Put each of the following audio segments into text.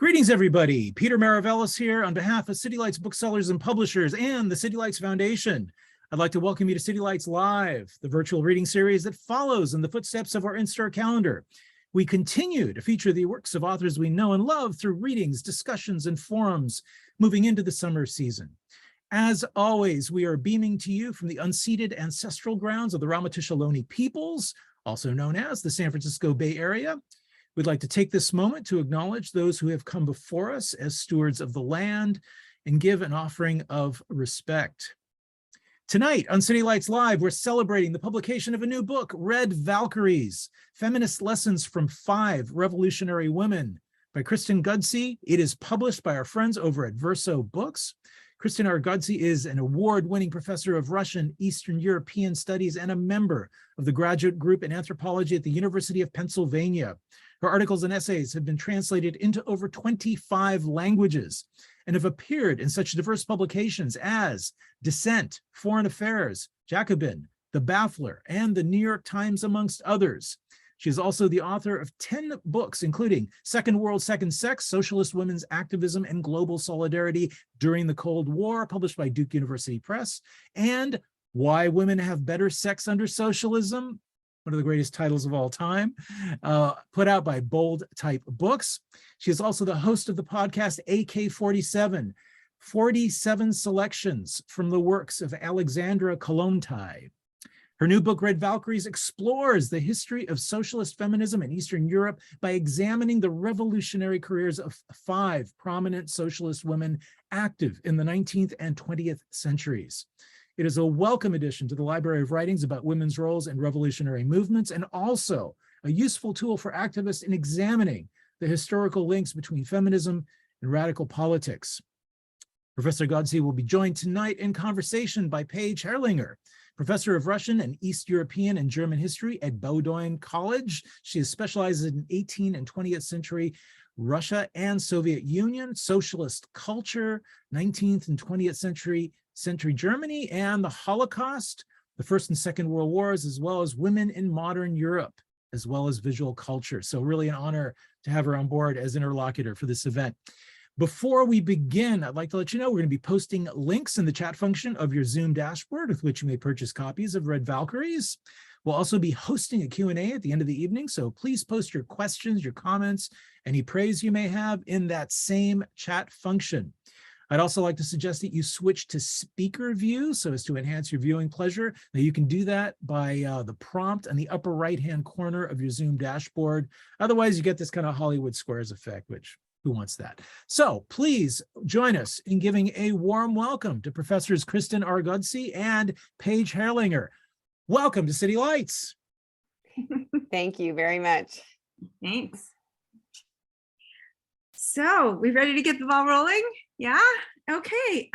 Greetings, everybody. Peter Maravellis here on behalf of City Lights booksellers and publishers and the City Lights Foundation. I'd like to welcome you to City Lights Live, the virtual reading series that follows in the footsteps of our in-store calendar. We continue to feature the works of authors we know and love through readings, discussions, and forums moving into the summer season. As always, we are beaming to you from the unceded ancestral grounds of the Ramaytush Ohlone peoples, also known as the San Francisco Bay Area. We'd like to take this moment to acknowledge those who have come before us as stewards of the land and give an offering of respect. Tonight on City Lights Live, we're celebrating the publication of a new book, Red Valkyries, Feminist Lessons from 5 Revolutionary Women by Kristen Ghodsee. It is published by our friends over at Verso Books. Kristen Ghodsee is an award-winning professor of Russian, Eastern European Studies and a member of the graduate group in anthropology at the University of Pennsylvania. Her articles and essays have been translated into over 25 languages and have appeared in such diverse publications as Dissent, Foreign Affairs, Jacobin, The Baffler, and the New York Times, amongst others. She is also the author of 10 books, including Second World, Second Sex, Socialist Women's Activism and Global Solidarity During the Cold War, published by Duke University Press, and Why Women Have Better Sex Under Socialism, one of the greatest titles of all time, put out by Bold Type Books. She is also the host of the podcast AK-47, 47 selections from the works of Alexandra Kollontai. Her new book, Red Valkyries, explores the history of socialist feminism in Eastern Europe by examining the revolutionary careers of 5 prominent socialist women active in the 19th and 20th centuries. It is a welcome addition to the library of writings about women's roles in revolutionary movements, and also a useful tool for activists in examining the historical links between feminism and radical politics. Professor Ghodsee will be joined tonight in conversation by Page Herrlinger, professor of Russian and East European and German history at Bowdoin College. She specializes in 18th and 20th century Russia and Soviet Union, socialist culture, 19th and 20th century Germany, and the Holocaust, the First and Second World Wars, as well as women in modern Europe, as well as visual culture. So really an honor to have her on board as interlocutor for this event. Before we begin, I'd like to let you know we're going to be posting links in the chat function of your Zoom dashboard with which you may purchase copies of Red Valkyries. We'll also be hosting a Q&A at the end of the evening, so please post your questions, your comments, any praise you may have in that same chat function. I'd also like to suggest that you switch to speaker view so as to enhance your viewing pleasure. Now you can do that by the prompt on the upper right-hand corner of your Zoom dashboard. Otherwise, you get this kind of Hollywood Squares effect, which who wants that? So please join us in giving a warm welcome to Professors Kristen Ghodsee and Page Herrlinger. Welcome to City Lights. Thank you very much. Thanks. So we ready to get the ball rolling? Yeah? Okay.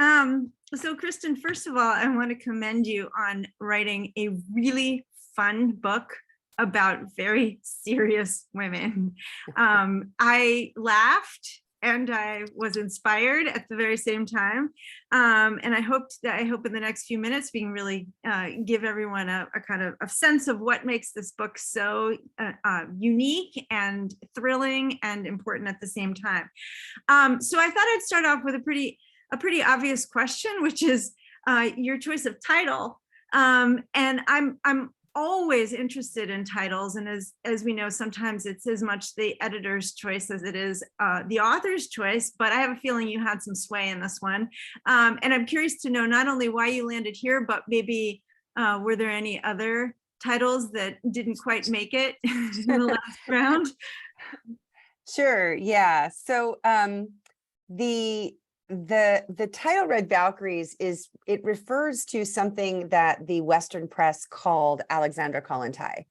So Kristen, first of all, I want to commend you on writing a really fun book about very serious women. I laughed and I was inspired at the very same time. And I hope in the next few minutes we can really give everyone a kind of a sense of what makes this book so unique and thrilling and important at the same time. So I thought I'd start off with a pretty obvious question, which is your choice of title. And I'm always interested in titles, and as we know, sometimes it's as much the editor's choice as it is the author's choice, but I have a feeling you had some sway in this one. And I'm curious to know not only why you landed here, but maybe were there any other titles that didn't quite make it in the last round? Sure, yeah. So the title Red Valkyries it refers to something that the Western press called Alexandra Kollontai.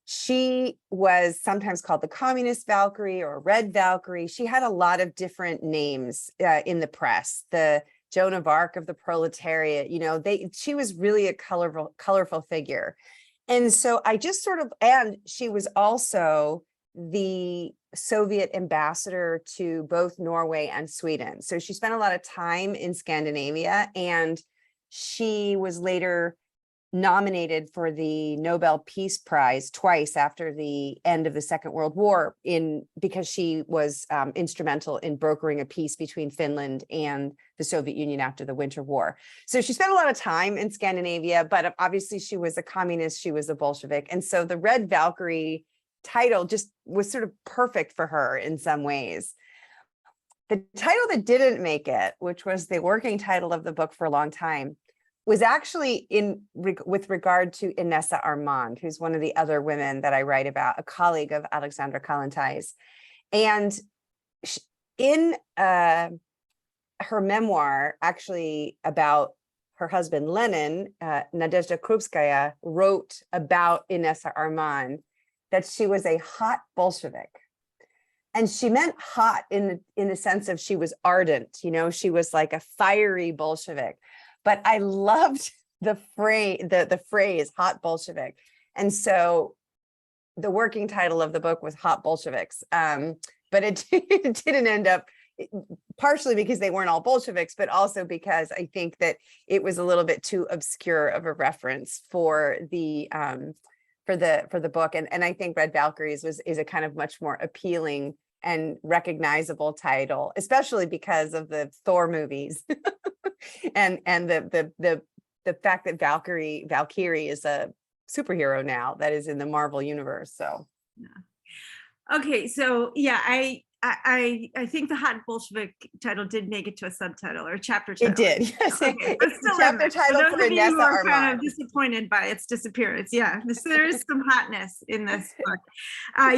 She was sometimes called the Communist Valkyrie or Red Valkyrie. She had a lot of different names in the press. The Joan of Arc of the proletariat, she was really a colorful figure. And so I just and she was also the Soviet ambassador to both Norway and Sweden. So she spent a lot of time in Scandinavia, and she was later nominated for the Nobel Peace Prize twice after the end of the Second World War because she was instrumental in brokering a peace between Finland and the Soviet Union after the Winter War. So she spent a lot of time in Scandinavia, but obviously she was a communist, she was a Bolshevik. And so the Red Valkyrie title just was sort of perfect for her in some ways. The title that didn't make it, which was the working title of the book for a long time, was actually with regard to Inessa Armand, who's one of the other women that I write about, a colleague of Alexandra Kollontai's. And in her memoir, actually about her husband Lenin, Nadezhda Krupskaya wrote about Inessa Armand that she was a hot Bolshevik. And she meant hot in the sense of she was ardent, she was like a fiery Bolshevik. But I loved the phrase hot Bolshevik. And so the working title of the book was Hot Bolsheviks. But it didn't end up, partially because they weren't all Bolsheviks, but also because I think that it was a little bit too obscure of a reference for the book. And I think Red Valkyries is a kind of much more appealing and recognizable title, especially because of the Thor movies. and the fact that Valkyrie is a superhero now that is in the Marvel universe. So yeah. Okay, so yeah, I think the Hot Bolshevik title did make it to a subtitle or a chapter title. It did, yes. Okay, It's the chapter title for Inessa Armand. Kind of disappointed by its disappearance. Yeah, there is some hotness in this book.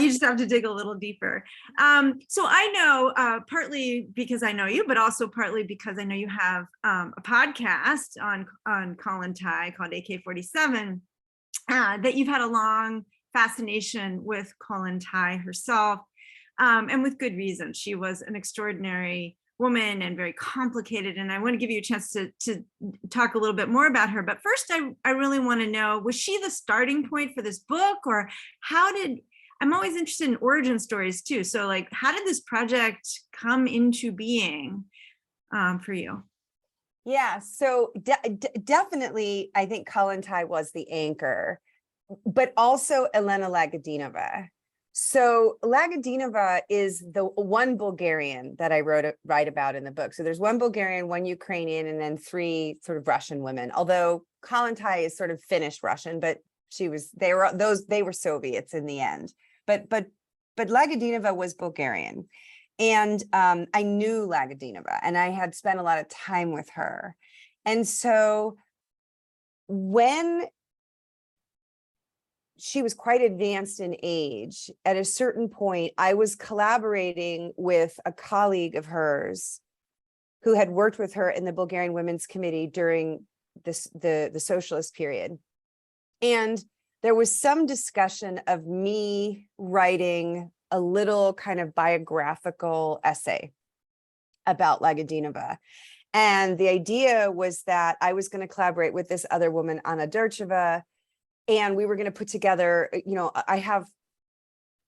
You just have to dig a little deeper. So I know, partly because I know you, but also partly because I know you have a podcast on Kollontai called AK-47, that you've had a long fascination with Kollontai herself. And with good reason. She was an extraordinary woman and very complicated. And I want to give you a chance to talk a little bit more about her. But first, I really want to know, was she the starting point for this book? Or I'm always interested in origin stories too. So like, how did this project come into being for you? Yeah, so definitely, I think Kollontai was the anchor, but also Elena Lagadinova. So Lagadinova is the one Bulgarian that I write about in the book. So there's one Bulgarian, one Ukrainian, and then three sort of Russian women. Although Kollontai is sort of Finnish Russian, but they were Soviets in the end. But Lagadinova was Bulgarian, and I knew Lagadinova, and I had spent a lot of time with her, and so when she was quite advanced in age, at a certain point, I was collaborating with a colleague of hers who had worked with her in the Bulgarian Women's Committee during the socialist period. And there was some discussion of me writing a little kind of biographical essay about Lagadinova. And the idea was that I was going to collaborate with this other woman, Anna Dercheva, and we were going to put together, I have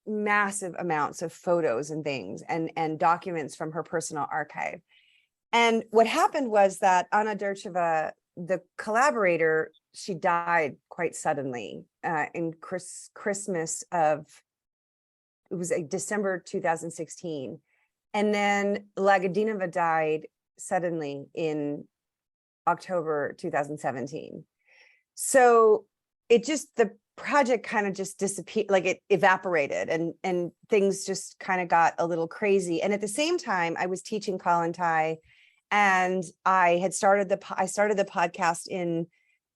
massive amounts of photos and things and documents from her personal archive. And what happened was that Anna Dercheva, the collaborator, she died quite suddenly in Christmas of, it was December 2016. And then Lagadinova died suddenly in October 2017. So the project kind of just disappeared, like it evaporated, and things just kind of got a little crazy. And at the same time, I was teaching Kollontai, and I started the podcast in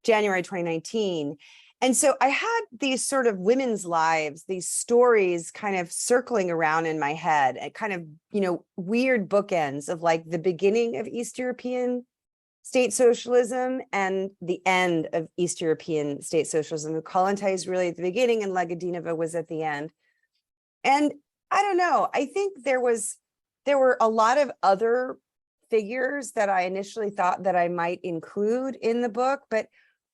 January 2019. And so I had these sort of women's lives, these stories kind of circling around in my head, and kind of, weird bookends of like the beginning of East European state socialism and the end of East European state socialism. Kollontai is really at the beginning and Lagadinova was at the end. And I don't know, I think there were a lot of other figures that I initially thought that I might include in the book, but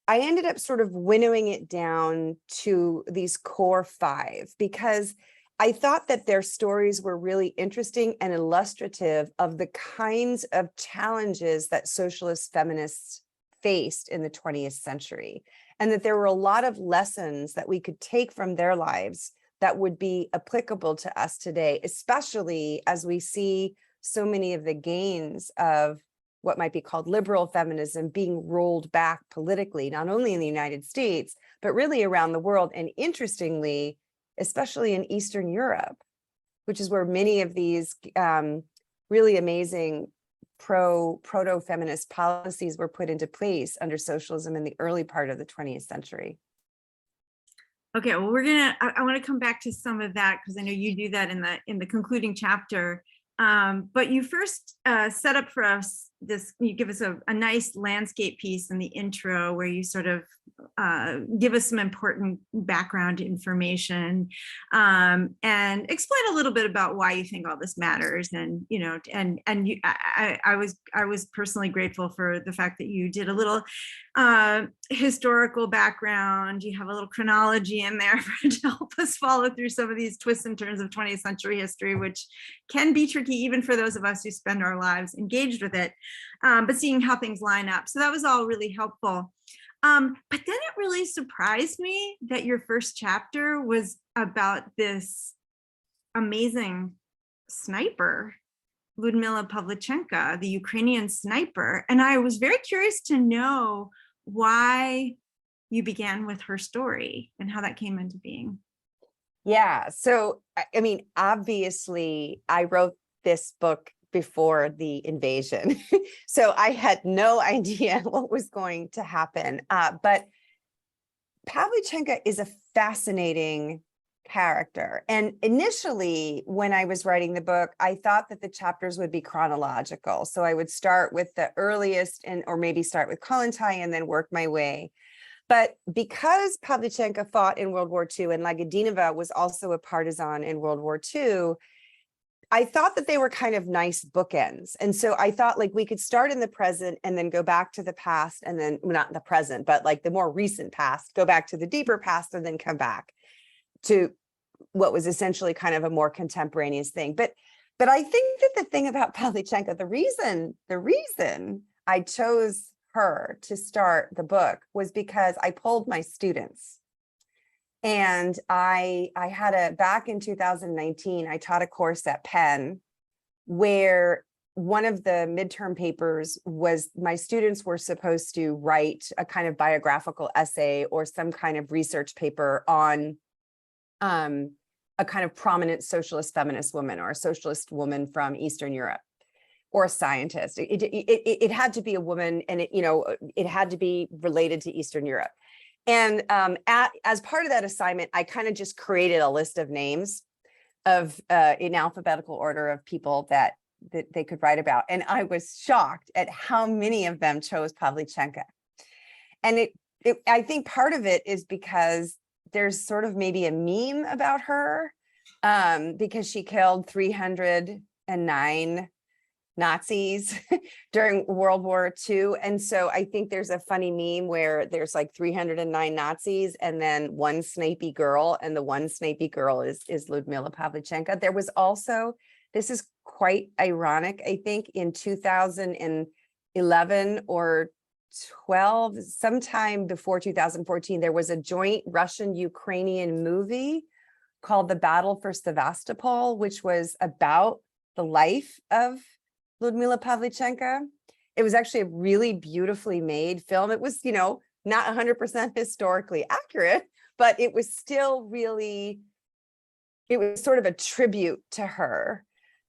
I ended up sort of winnowing it down to these core 5 because I thought that their stories were really interesting and illustrative of the kinds of challenges that socialist feminists faced in the 20th century. and that there were a lot of lessons that we could take from their lives that would be applicable to us today, especially as we see so many of the gains of what might be called liberal feminism being rolled back politically, not only in the United States, but really around the world. And interestingly, especially in Eastern Europe, which is where many of these really amazing proto-feminist policies were put into place under socialism in the early part of the 20th century. Okay, well, I want to come back to some of that because I know you do that in the concluding chapter. But you first set up for us you give us a nice landscape piece in the intro where you sort of give us some important background information and explain a little bit about why you think all this matters. And I was personally grateful for the fact that you did a little historical background. You have a little chronology in there to help us follow through some of these twists and turns of 20th century history, which can be tricky even for those of us who spend our lives engaged with it, but seeing how things line up. So that was all really helpful. But then it really surprised me that your first chapter was about this amazing sniper, Ludmila Pavlichenko, the Ukrainian sniper. And I was very curious to know why you began with her story and how that came into being. Yeah, so, I mean, obviously, I wrote this book before the invasion. So I had no idea what was going to happen. But Pavlichenko is a fascinating character. And initially, when I was writing the book, I thought that the chapters would be chronological. So I would start with the earliest or maybe start with Kollontai and then work my way. But because Pavlichenko fought in World War II and Lagadinova was also a partisan in World War II, I thought that they were kind of nice bookends. And so I thought like we could start in the present and then go back to the past, and then not the present, but like the more recent past, go back to the deeper past and then come back to what was essentially kind of a more contemporaneous thing. But I think that the thing about Pavlichenko, the reason I chose her to start the book was because I polled my students. And I had back in 2019, I taught a course at Penn where one of the midterm papers was my students were supposed to write a kind of biographical essay or some kind of research paper on a kind of prominent socialist feminist woman or a socialist woman from Eastern Europe, or a scientist. It had to be a woman, and it had to be related to Eastern Europe. And as part of that assignment, I kind of just created a list of names of in alphabetical order of people that they could write about. And I was shocked at how many of them chose Pavlichenko. And I think part of it is because there's sort of maybe a meme about her because she killed 309 Nazis during World War II. And so I think there's a funny meme where there's like 309 Nazis and then one snapey girl, and the one snapey girl is Lyudmila Pavlichenko. There was also, this is quite ironic, I think in 2011 or 12, sometime before 2014, there was a joint Russian-Ukrainian movie called The Battle for Sevastopol, which was about the life of Ludmila Pavlichenko. It was actually a really beautifully made film. It was, not 100% historically accurate, but it was still really, it was sort of a tribute to her.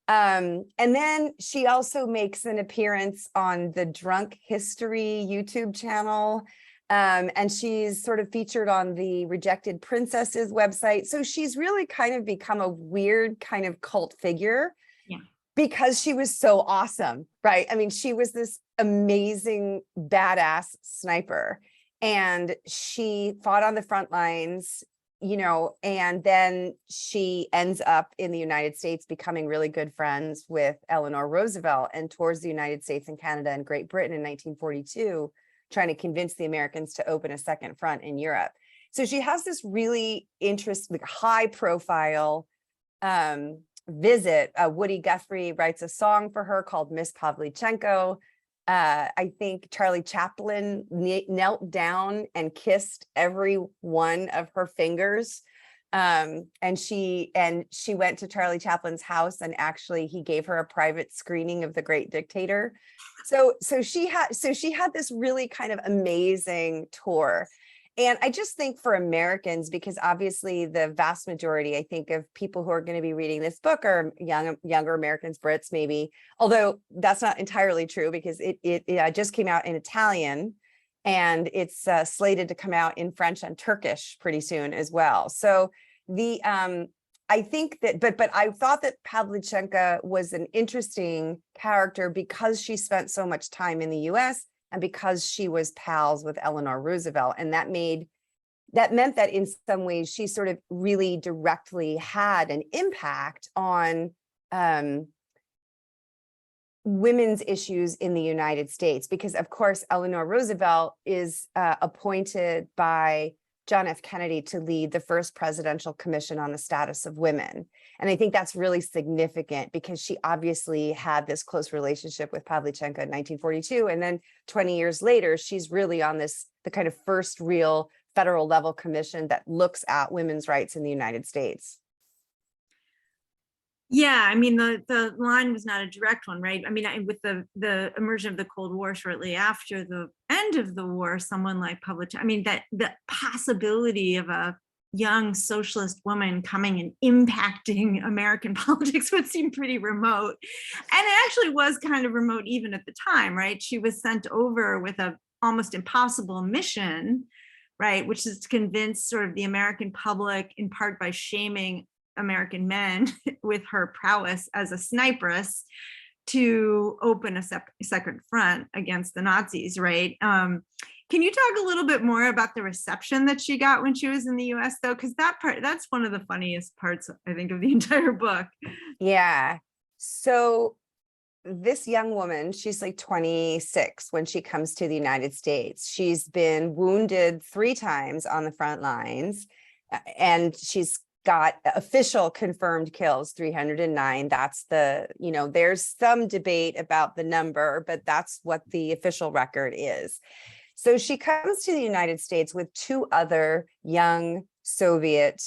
And then she also makes an appearance on the Drunk History YouTube channel. And she's sort of featured on the Rejected Princesses website. So she's really kind of become a weird kind of cult figure. Yeah. Because she was so awesome, right? I mean, she was this amazing, badass sniper, and she fought on the front lines, and then she ends up in the United States becoming really good friends with Eleanor Roosevelt, and tours the United States and Canada and Great Britain in 1942, trying to convince the Americans to open a second front in Europe. So she has this really interesting, high profile visit. Woody Guthrie writes a song for her called Miss Pavlichenko. I think Charlie Chaplin knelt down and kissed every one of her fingers. And she went to Charlie Chaplin's house, and actually he gave her a private screening of The Great Dictator. So she had this really kind of amazing tour. And I just think for Americans, because obviously the vast majority, I think, of people who are going to be reading this book are younger Americans, Brits, maybe, although that's not entirely true, because it just came out in Italian, and it's slated to come out in French and Turkish pretty soon as well. So I think that, but I thought that Pavlichenko was an interesting character because she spent so much time in the US, and because she was pals with Eleanor Roosevelt. And that meant that in some ways she sort of really directly had an impact on women's issues in the United States, because of course, Eleanor Roosevelt is appointed by John F. Kennedy to lead the first presidential commission on the status of women. And I think that's really significant, because she obviously had this close relationship with Pavlichenko in 1942. And then 20 years later, she's really on the kind of first real federal level commission that looks at women's rights in the United States. Yeah, I mean, the line was not a direct one, right? I mean, with the emergence of the Cold War shortly after the end of the war, someone like Pavlichenko, I mean, that the possibility of a young socialist woman coming and impacting American politics would seem pretty remote. And it actually was kind of remote even at the time, right? She was sent over with a almost impossible mission, right? Which is to convince sort of the American public, in part by shaming American men with her prowess as a sniperess, to open a second front against the Nazis, right? Can you talk a little bit more about the reception that she got when she was in the US, though? Because that's one of the funniest parts, I think, of the entire book. Yeah. So this young woman, she's like 26 when she comes to the United States. She's been wounded 3 times on the front lines, and she's got official confirmed kills, 309. That's there's some debate about the number, but that's what the official record is. So she comes to the United States with 2 other young Soviet,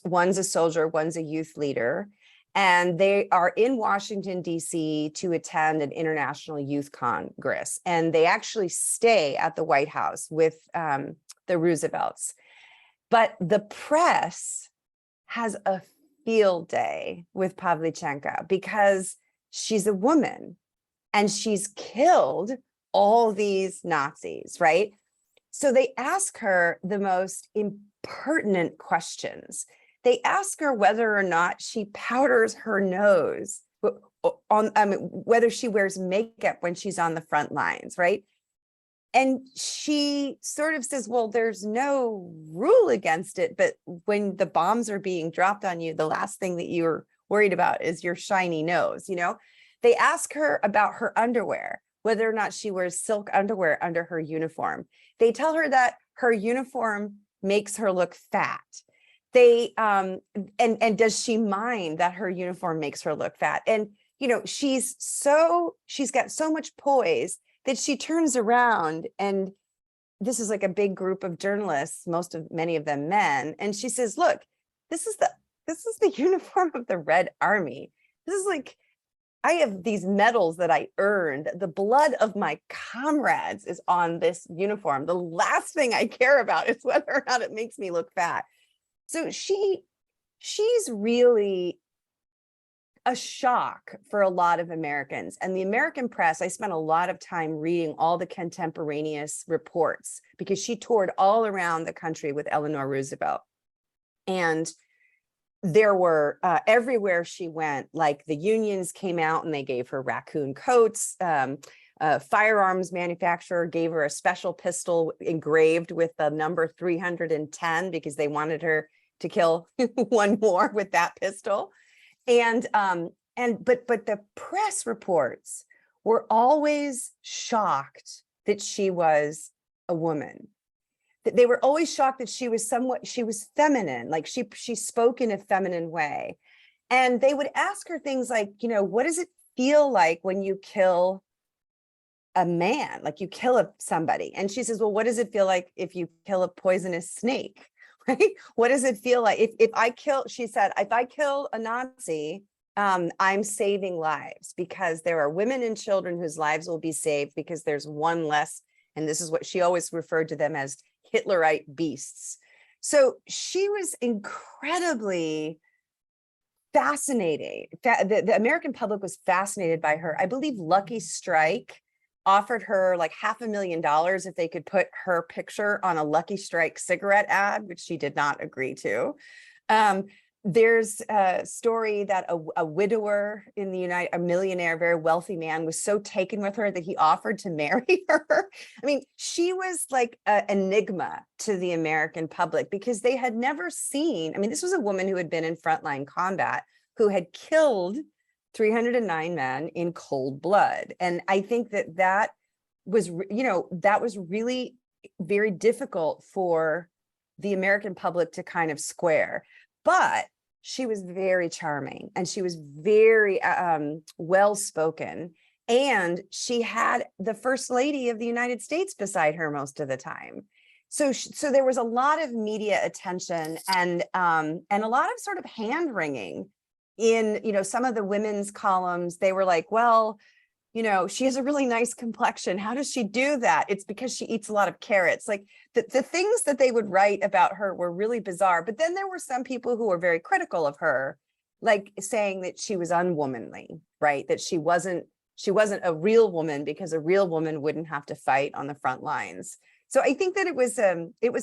one's a soldier, one's a youth leader, and they are in Washington, D.C. to attend an international youth congress. And they actually stay at the White House with the Roosevelts. But the press has a field day with Pavlichenko because she's a woman and she's killed all these Nazis, right? So they ask her the most impertinent questions. They ask her whether or not she powders her nose, whether she wears makeup when she's on the front lines, right? And she sort of says, well, there's no rule against it, but when the bombs are being dropped on you, the last thing that you're worried about is your shiny nose, They ask her about her underwear, whether or not she wears silk underwear under her uniform. They tell her that her uniform makes her look fat. They and does she mind that her uniform makes her look fat? And she's got so much poise that she turns around, and this is like a big group of journalists, many of them men, and she says, look, this is the uniform of the Red Army. This is like, I have these medals that I earned. The blood of my comrades is on this uniform. The last thing I care about is whether or not it makes me look fat. So she's really a shock for a lot of Americans. And the American press, I spent a lot of time reading all the contemporaneous reports because she toured all around the country with Eleanor Roosevelt. And there were everywhere she went, like the unions came out and they gave her raccoon coats. A firearms manufacturer gave her a special pistol engraved with the number 310 because they wanted her to kill one more with that pistol. But the press reports were always shocked that she was a woman. That they were always shocked that she was feminine, like she spoke in a feminine way. And they would ask her things like, what does it feel like when you kill a man, like you kill somebody. And she says, well, what does it feel like if you kill a poisonous snake? Right? What does it feel like if I kill, she said, if I kill a Nazi, I'm saving lives, because there are women and children whose lives will be saved because there's one less. And this is what she always referred to them as, Hitlerite beasts. So she was incredibly fascinating. The American public was fascinated by her. I believe Lucky Strike offered her like $500,000 if they could put her picture on a Lucky Strike cigarette ad, which she did not agree to. There's a story that a widower in the a millionaire, very wealthy man, was so taken with her that he offered to marry her. I mean, she was like an enigma to the American public because they had never seen, I mean, this was a woman who had been in frontline combat, who had killed 309 men in cold blood. And I think that was, that was really very difficult for the American public to kind of square. But she was very charming and she was very well-spoken. And she had the First Lady of the United States beside her most of the time. So there was a lot of media attention and a lot of sort of hand-wringing in, some of the women's columns. They were like, well, she has a really nice complexion. How does she do that? It's because she eats a lot of carrots. Like the things that they would write about her were really bizarre. But then there were some people who were very critical of her, like saying that she was unwomanly, right? That she wasn't a real woman because a real woman wouldn't have to fight on the front lines. So I think that it was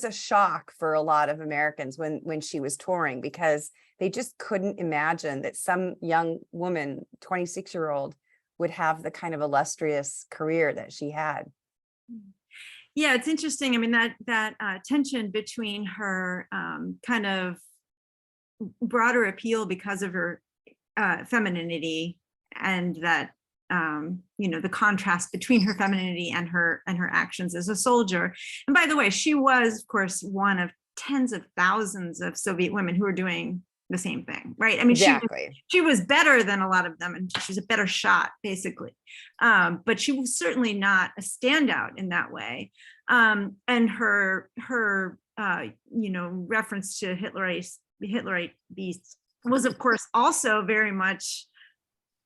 a shock for a lot of Americans when she was touring, because they just couldn't imagine that some young woman, 26-year-old, would have the kind of illustrious career that she had. Yeah, it's interesting. I mean, that tension between her kind of broader appeal because of her femininity, and that the contrast between her femininity and her actions as a soldier. And by the way, she was, of course, one of tens of thousands of Soviet women who were doing the same thing, right? I mean, exactly. She was better than a lot of them, and she's a better shot, basically. But she was certainly not a standout in that way. And her reference to Hitlerite beasts was, of course, also very much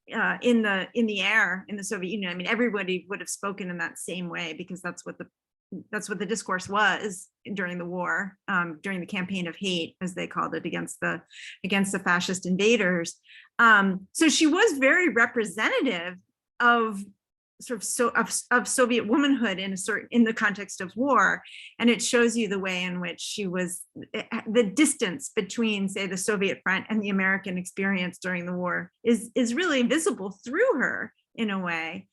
in the air in the Soviet Union. I mean, everybody would have spoken in that same way, because that's what the discourse was during the war, during the campaign of hate, as they called it, against the fascist invaders. So she was very representative of of Soviet womanhood in the context of war. And it shows you the way in which she was, the distance between, say, the Soviet front and the American experience during the war is really visible through her in a way.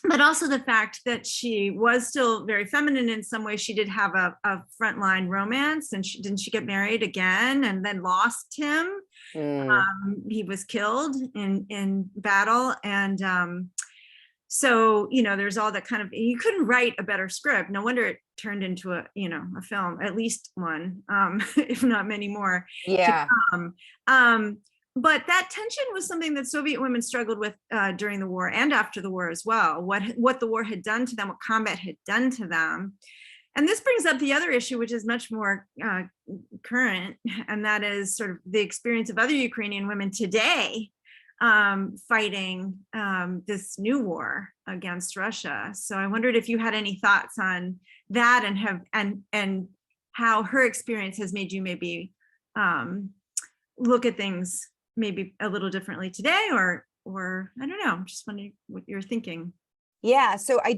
But also the fact that she was still very feminine in some ways. She did have a frontline romance, and didn't she get married again and then lost him? He was killed in battle. And so, there's all that kind of, you couldn't write a better script. No wonder it turned into a film, at least one, if not many more. Yeah. But that tension was something that Soviet women struggled with during the war and after the war as well. What the war had done to them, what combat had done to them. And this brings up the other issue, which is much more current, and that is sort of the experience of other Ukrainian women today fighting this new war against Russia. So I wondered if you had any thoughts on that, and how her experience has made you maybe look at things maybe a little differently today, or I don't know, I'm just wondering what you're thinking. Yeah, so I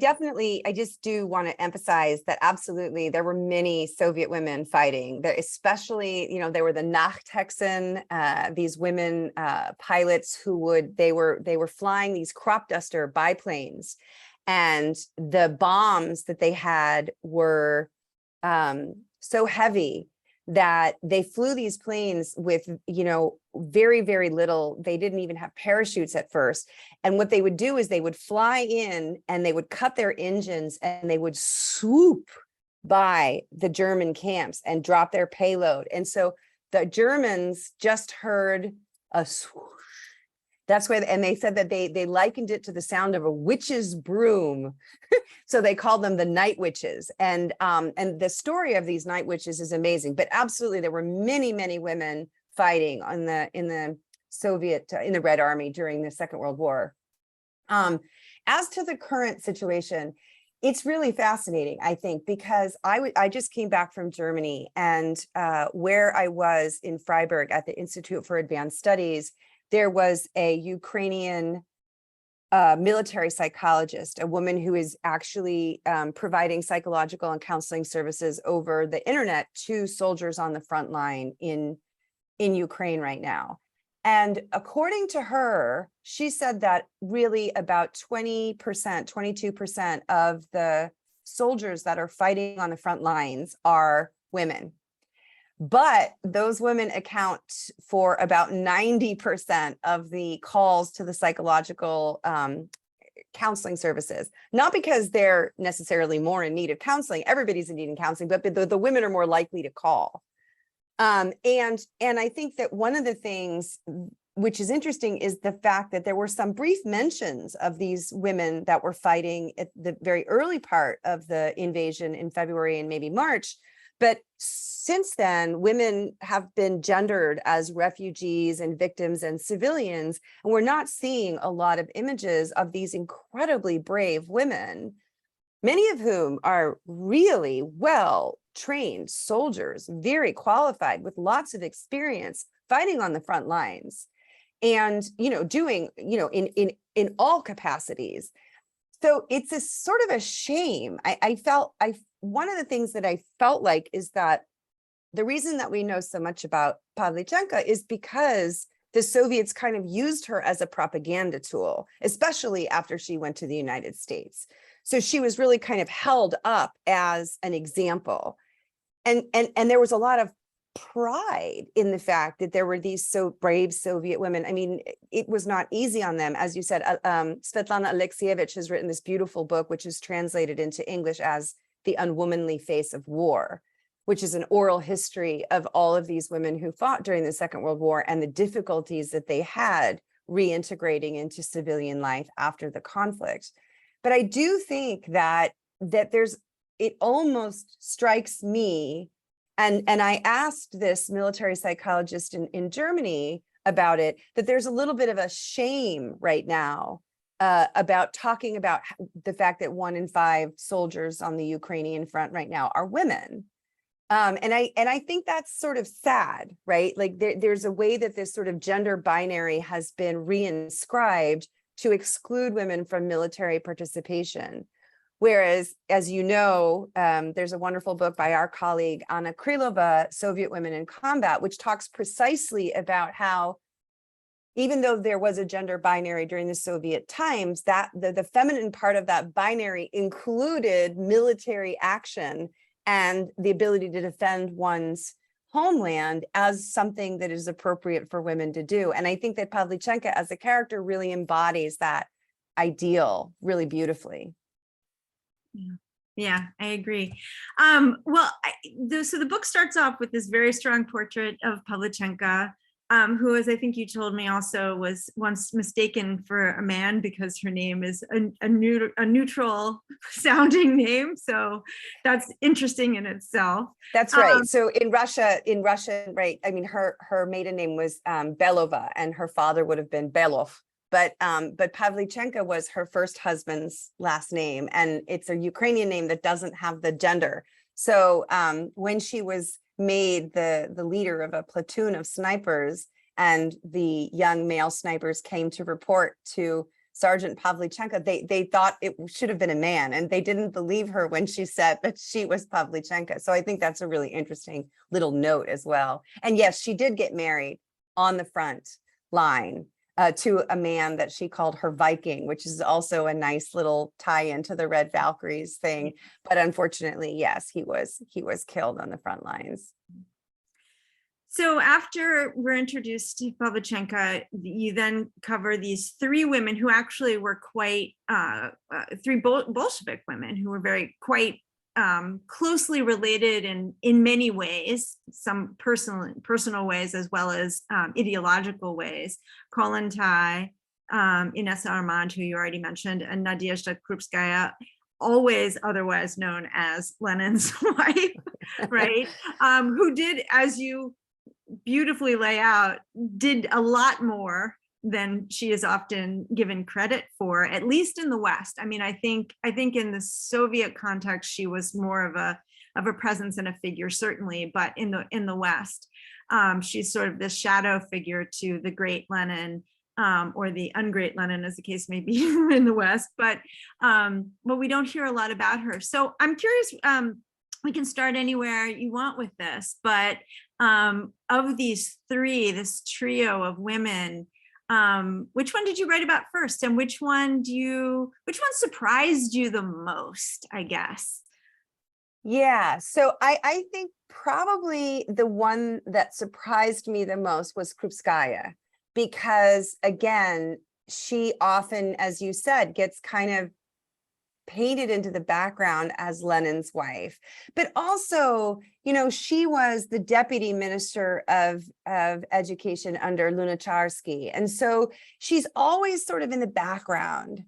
just do want to emphasize that absolutely there were many Soviet women fighting there, especially, there were the Nachthexen, these women pilots who they were flying these crop duster biplanes, and the bombs that they had were so heavy that they flew these planes with, very, very little. They didn't even have parachutes at first. And what they would do is they would fly in and they would cut their engines and they would swoop by the German camps and drop their payload. And so the Germans just heard a swoosh, That's where, and they said that they likened it to the sound of a witch's broom. So they called them the night witches. And the story of these night witches is amazing, but absolutely there were many, many women fighting in the Red Army during the Second World War. As to the current situation, it's really fascinating, I think, because I just came back from Germany, and where I was in Freiburg at the Institute for Advanced Studies, there was a Ukrainian military psychologist, a woman who is actually providing psychological and counseling services over the internet to soldiers on the front line in Ukraine right now. And according to her, she said that really about 20%, 22% of the soldiers that are fighting on the front lines are women. But those women account for about 90% of the calls to the psychological counseling services, not because they're necessarily more in need of counseling. Everybody's in need of counseling, but the women are more likely to call. And I think that one of the things which is interesting is the fact that there were some brief mentions of these women that were fighting at the very early part of the invasion in February and maybe March. But since then, women have been gendered as refugees and victims and civilians, and we're not seeing a lot of images of these incredibly brave women, many of whom are really well-trained soldiers, very qualified with lots of experience fighting on the front lines and, doing, in all capacities. So it's a sort of a shame. One of the things that I felt like is that the reason that we know so much about Pavlichenko is because the Soviets kind of used her as a propaganda tool, especially after she went to the United States. So she was really kind of held up as an example. And there was a lot of pride in the fact that there were these so brave Soviet women. I mean, it was not easy on them. As you said, Svetlana Alexievich has written this beautiful book, which is translated into English as The Unwomanly Face of War, which is an oral history of all of these women who fought during the Second World War and the difficulties that they had reintegrating into civilian life after the conflict. But I do think that it almost strikes me, and I asked this military psychologist in Germany about it, that there's a little bit of a shame right now about talking about the fact that 1 in 5 soldiers on the Ukrainian front right now are women. And I think that's sort of sad, right? Like there's a way that this sort of gender binary has been reinscribed to exclude women from military participation. Whereas, as you know, there's a wonderful book by our colleague, Anna Krylova, Soviet Women in Combat, which talks precisely about how, even though there was a gender binary during the Soviet times, that the feminine part of that binary included military action and the ability to defend one's homeland as something that is appropriate for women to do. And I think that Pavlichenko as a character really embodies that ideal really beautifully. Yeah, I agree. So the book starts off with this very strong portrait of Pavlichenko, who, as I think you told me also, was once mistaken for a man because her name is a neutral sounding name. So that's interesting in itself. That's right. So in Russia, right, I mean, her maiden name was Belova, and her father would have been Belov. But Pavlichenko was her first husband's last name, and it's a Ukrainian name that doesn't have the gender. So when she was made the leader of a platoon of snipers, and the young male snipers came to report to Sergeant Pavlichenko, they thought it should have been a man, and they didn't believe her when she said that she was Pavlichenko. So I think that's a really interesting little note as well. And yes, she did get married on the front line to a man that she called her Viking, which is also a nice little tie-in to the Red Valkyries thing. But unfortunately, yes, he was killed on the front lines. So after we're introduced to Pavlichenko, you then cover these 3 women who actually were quite 3 Bolshevik women who were quite closely related in many ways, some personal ways as well as ideological ways. Kollontai, Inessa Armand, who you already mentioned, and Nadezhda Krupskaya, always otherwise known as Lenin's wife, right? Who did, as you beautifully lay out, did a lot more than she is often given credit for, at least in the West. I mean, I think in the Soviet context, she was more of a presence and a figure, certainly, but in the West, she's sort of this shadow figure to the great Lenin, or the ungreat Lenin, as the case may be in the West, but we don't hear a lot about her. So I'm curious, we can start anywhere you want with this, but of these three, this trio of women, which one did you write about first, and which one surprised you the most, I guess? Yeah, so I think probably the one that surprised me the most was Krupskaya, because again, she often, as you said, gets kind of painted into the background as Lenin's wife, but also, she was the deputy minister of education under Lunacharsky. And so she's always sort of in the background.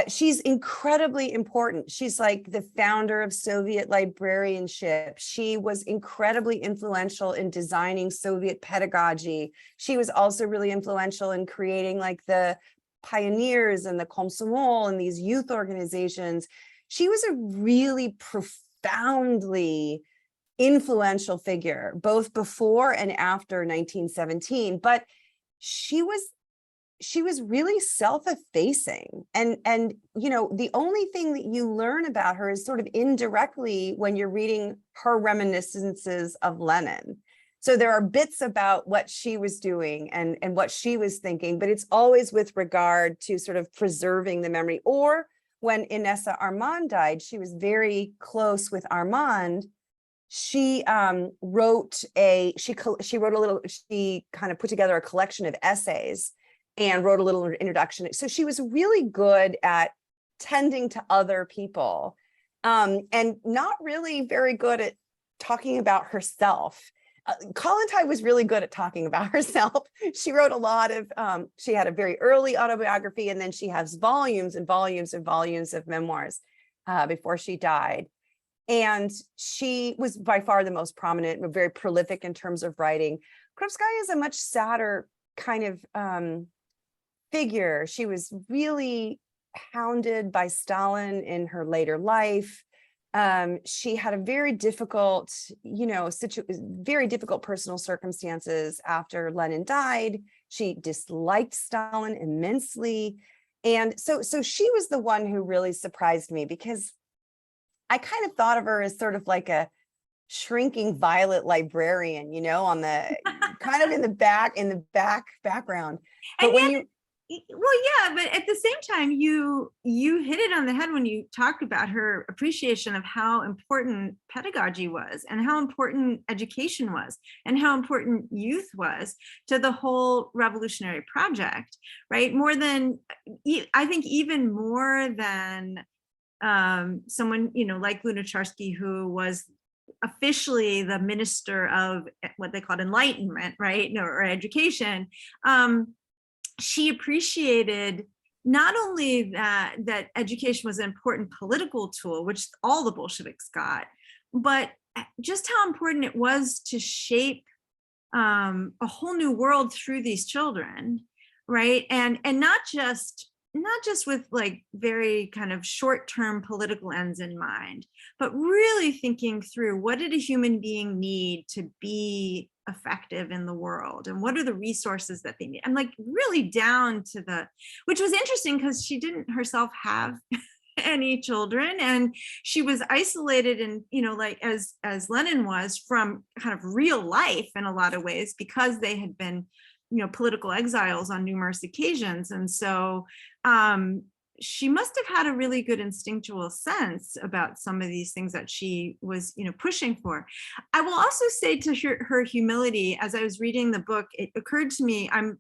She's incredibly important. She's like the founder of Soviet librarianship. She was incredibly influential in designing Soviet pedagogy. She was also really influential in creating like the pioneers and the Komsomol and these youth organizations. She was a really profoundly influential figure, both before and after 1917, but she was really self-effacing. And the only thing that you learn about her is sort of indirectly when you're reading her reminiscences of Lenin. So there are bits about what she was doing and what she was thinking, but it's always with regard to sort of preserving the memory. Or when Inessa Armand died, she was very close with Armand. She wrote kind of put together a collection of essays and wrote a little introduction. So she was really good at tending to other people, and not really very good at talking about herself. Kollontai was really good at talking about herself. She wrote a lot of, she had a very early autobiography, and then she has volumes and volumes and volumes of memoirs before she died. And she was by far the most prominent and very prolific in terms of writing. Krupskaya is a much sadder kind of figure. She was really hounded by Stalin in her later life. She had a very difficult, very difficult personal circumstances after Lenin died. She disliked Stalin immensely. And so she was the one who really surprised me, because I kind of thought of her as sort of like a shrinking violet librarian, on the kind of in the background. But but at the same time, you hit it on the head when you talked about her appreciation of how important pedagogy was, and how important education was, and how important youth was to the whole revolutionary project, right? More than, I think, even more than someone, like Lunacharsky, who was officially the minister of what they called enlightenment, right? Or education. She appreciated not only that education was an important political tool, which all the Bolsheviks got, but just how important it was to shape a whole new world through these children, right? And not just with like very kind of short-term political ends in mind, but really thinking through, what did a human being need to be effective in the world, and what are the resources that they need, and like really down to which was interesting because she didn't herself have any children, and she was isolated, and like as Lenin was, from kind of real life in a lot of ways, because they had been political exiles on numerous occasions. And so she must have had a really good instinctual sense about some of these things that she was, pushing for. I will also say, to her humility, as I was reading the book, it occurred to me, I'm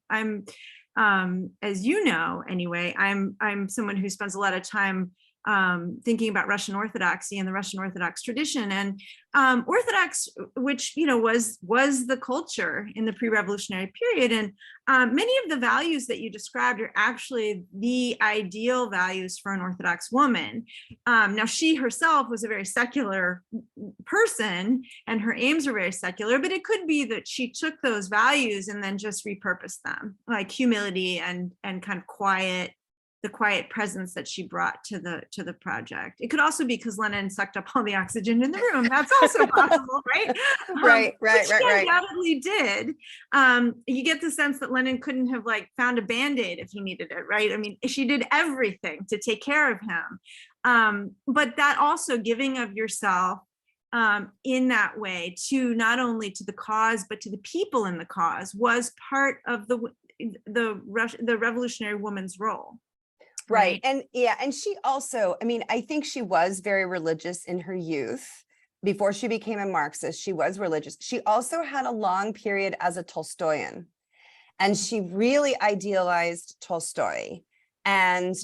as you know, anyway, I'm someone who spends a lot of time thinking about Russian Orthodoxy and the Russian Orthodox tradition. And Orthodox, which, was the culture in the pre-revolutionary period. And many of the values that you described are actually the ideal values for an Orthodox woman. Now, she herself was a very secular person and her aims were very secular, but it could be that she took those values and then just repurposed them, like humility and kind of the quiet presence that she brought to the project. It could also be because Lenin sucked up all the oxygen in the room. That's also possible, right? Right. She undoubtedly did. You get the sense that Lenin couldn't have found a Band-Aid if he needed it, right? I mean, she did everything to take care of him. But that also giving of yourself in that way to not only to the cause, but to the people in the cause was part of the revolutionary woman's role. Right. And she also, I think she was very religious in her youth. Before she became a Marxist, she was religious. She also had a long period as a Tolstoyan, and she really idealized Tolstoy. And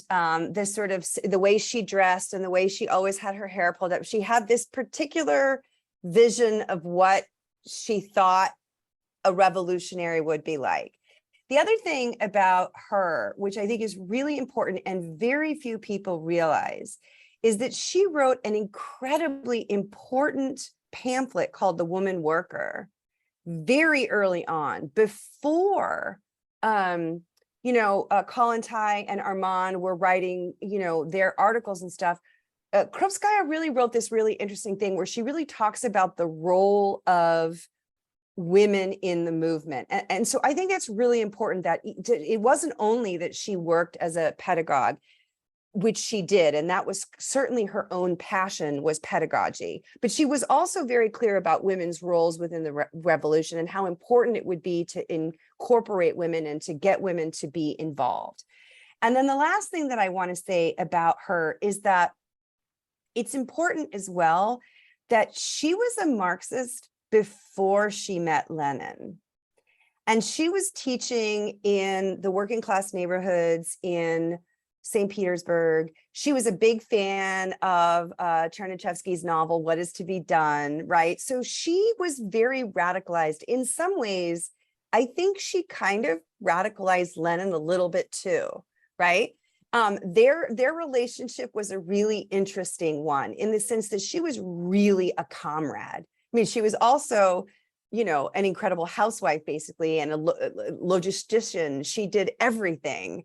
this sort of the way she dressed and the way she always had her hair pulled up, she had this particular vision of what she thought a revolutionary would be like. The other thing about her, which I think is really important and very few people realize, is that she wrote an incredibly important pamphlet called The Woman Worker very early on, before Kollontai and Armand were writing, their articles and stuff. Krupskaya really wrote this really interesting thing where she really talks about the role of women in the movement. And so I think that's really important, that it wasn't only that she worked as a pedagogue, which she did, and that was certainly her own passion, was pedagogy, but she was also very clear about women's roles within the revolution and how important it would be to incorporate women and to get women to be involved. And then the last thing that I want to say about her is that it's important as well that she was a Marxist before she met Lenin. And she was teaching in the working class neighborhoods in St. Petersburg. She was a big fan of Chernyshevsky's novel, What Is to Be Done, right? So she was very radicalized. In some ways, I think she kind of radicalized Lenin a little bit too, right? Their relationship was a really interesting one in the sense that she was really a comrade. She was also, an incredible housewife, basically, and a logistician. She did everything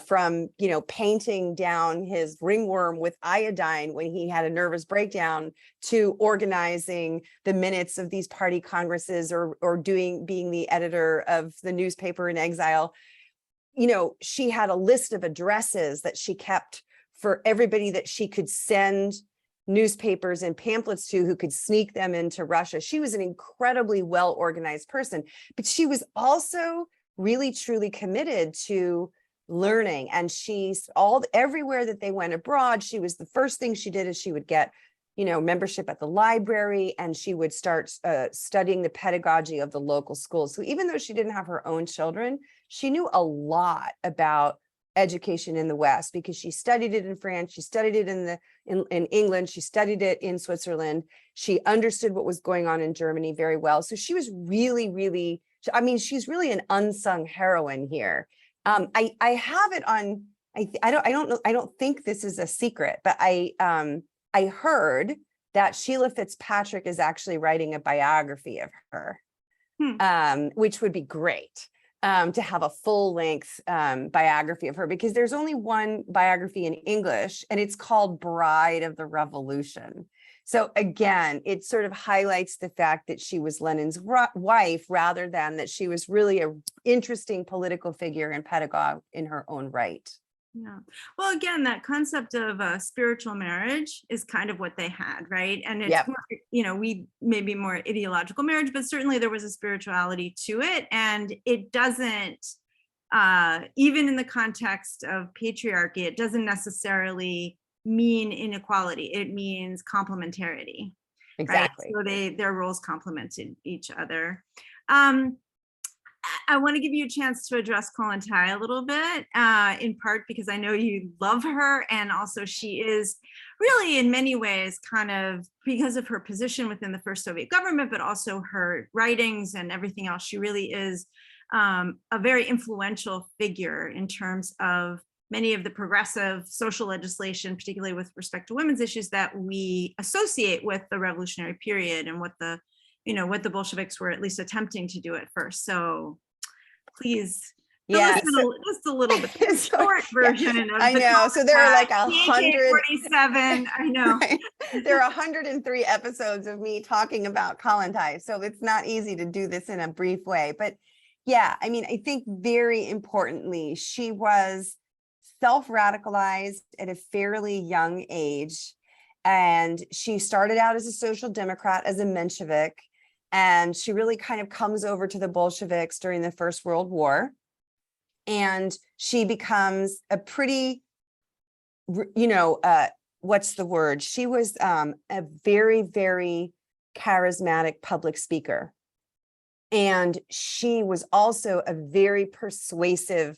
from, painting down his ringworm with iodine when he had a nervous breakdown, to organizing the minutes of these party congresses, or being the editor of the newspaper in exile. She had a list of addresses that she kept for everybody that she could send newspapers and pamphlets to, who could sneak them into Russia. She was an incredibly well-organized person, but she was also really truly committed to learning. And everywhere that they went abroad, she was, the first thing she did is she would get, membership at the library, and she would start studying the pedagogy of the local schools. So even though she didn't have her own children, she knew a lot about education in the West, because she studied it in France, she studied it in England, she studied it in Switzerland. She understood what was going on in Germany very well. So she was really, really, she's really an unsung heroine here. I have it on, I don't think this is a secret, but I heard that Sheila Fitzpatrick is actually writing a biography of her, which would be great. To have a full-length biography of her, because there's only one biography in English, and it's called Bride of the Revolution. So again, it sort of highlights the fact that she was Lenin's wife, rather than that she was really an interesting political figure and pedagogue in her own right. Yeah. Well, again, that concept of spiritual marriage is kind of what they had, right? And it's more, we maybe more ideological marriage, but certainly there was a spirituality to it. And it doesn't, even in the context of patriarchy, it doesn't necessarily mean inequality. It means complementarity. Exactly. Right? So their roles complemented each other. I want to give you a chance to address Kollontai a little bit, in part because I know you love her, and also she is really in many ways kind of, because of her position within the first Soviet government, but also her writings and everything else, she really is a very influential figure in terms of many of the progressive social legislation, particularly with respect to women's issues, that we associate with the revolutionary period and what the Bolsheviks were at least attempting to do at first. So please, Yeah, just a little bit, short version of I the know. So there are like 147. I know. Right? There are 103 episodes of me talking about Kollontai, so it's not easy to do this in a brief way. But yeah, I mean, I think very importantly, she was self-radicalized at a fairly young age, and she started out as a social democrat, as a Menshevik. And she really kind of comes over to the Bolsheviks during the First World War. And she becomes a pretty, what's the word? She was a very, very charismatic public speaker. And she was also a very persuasive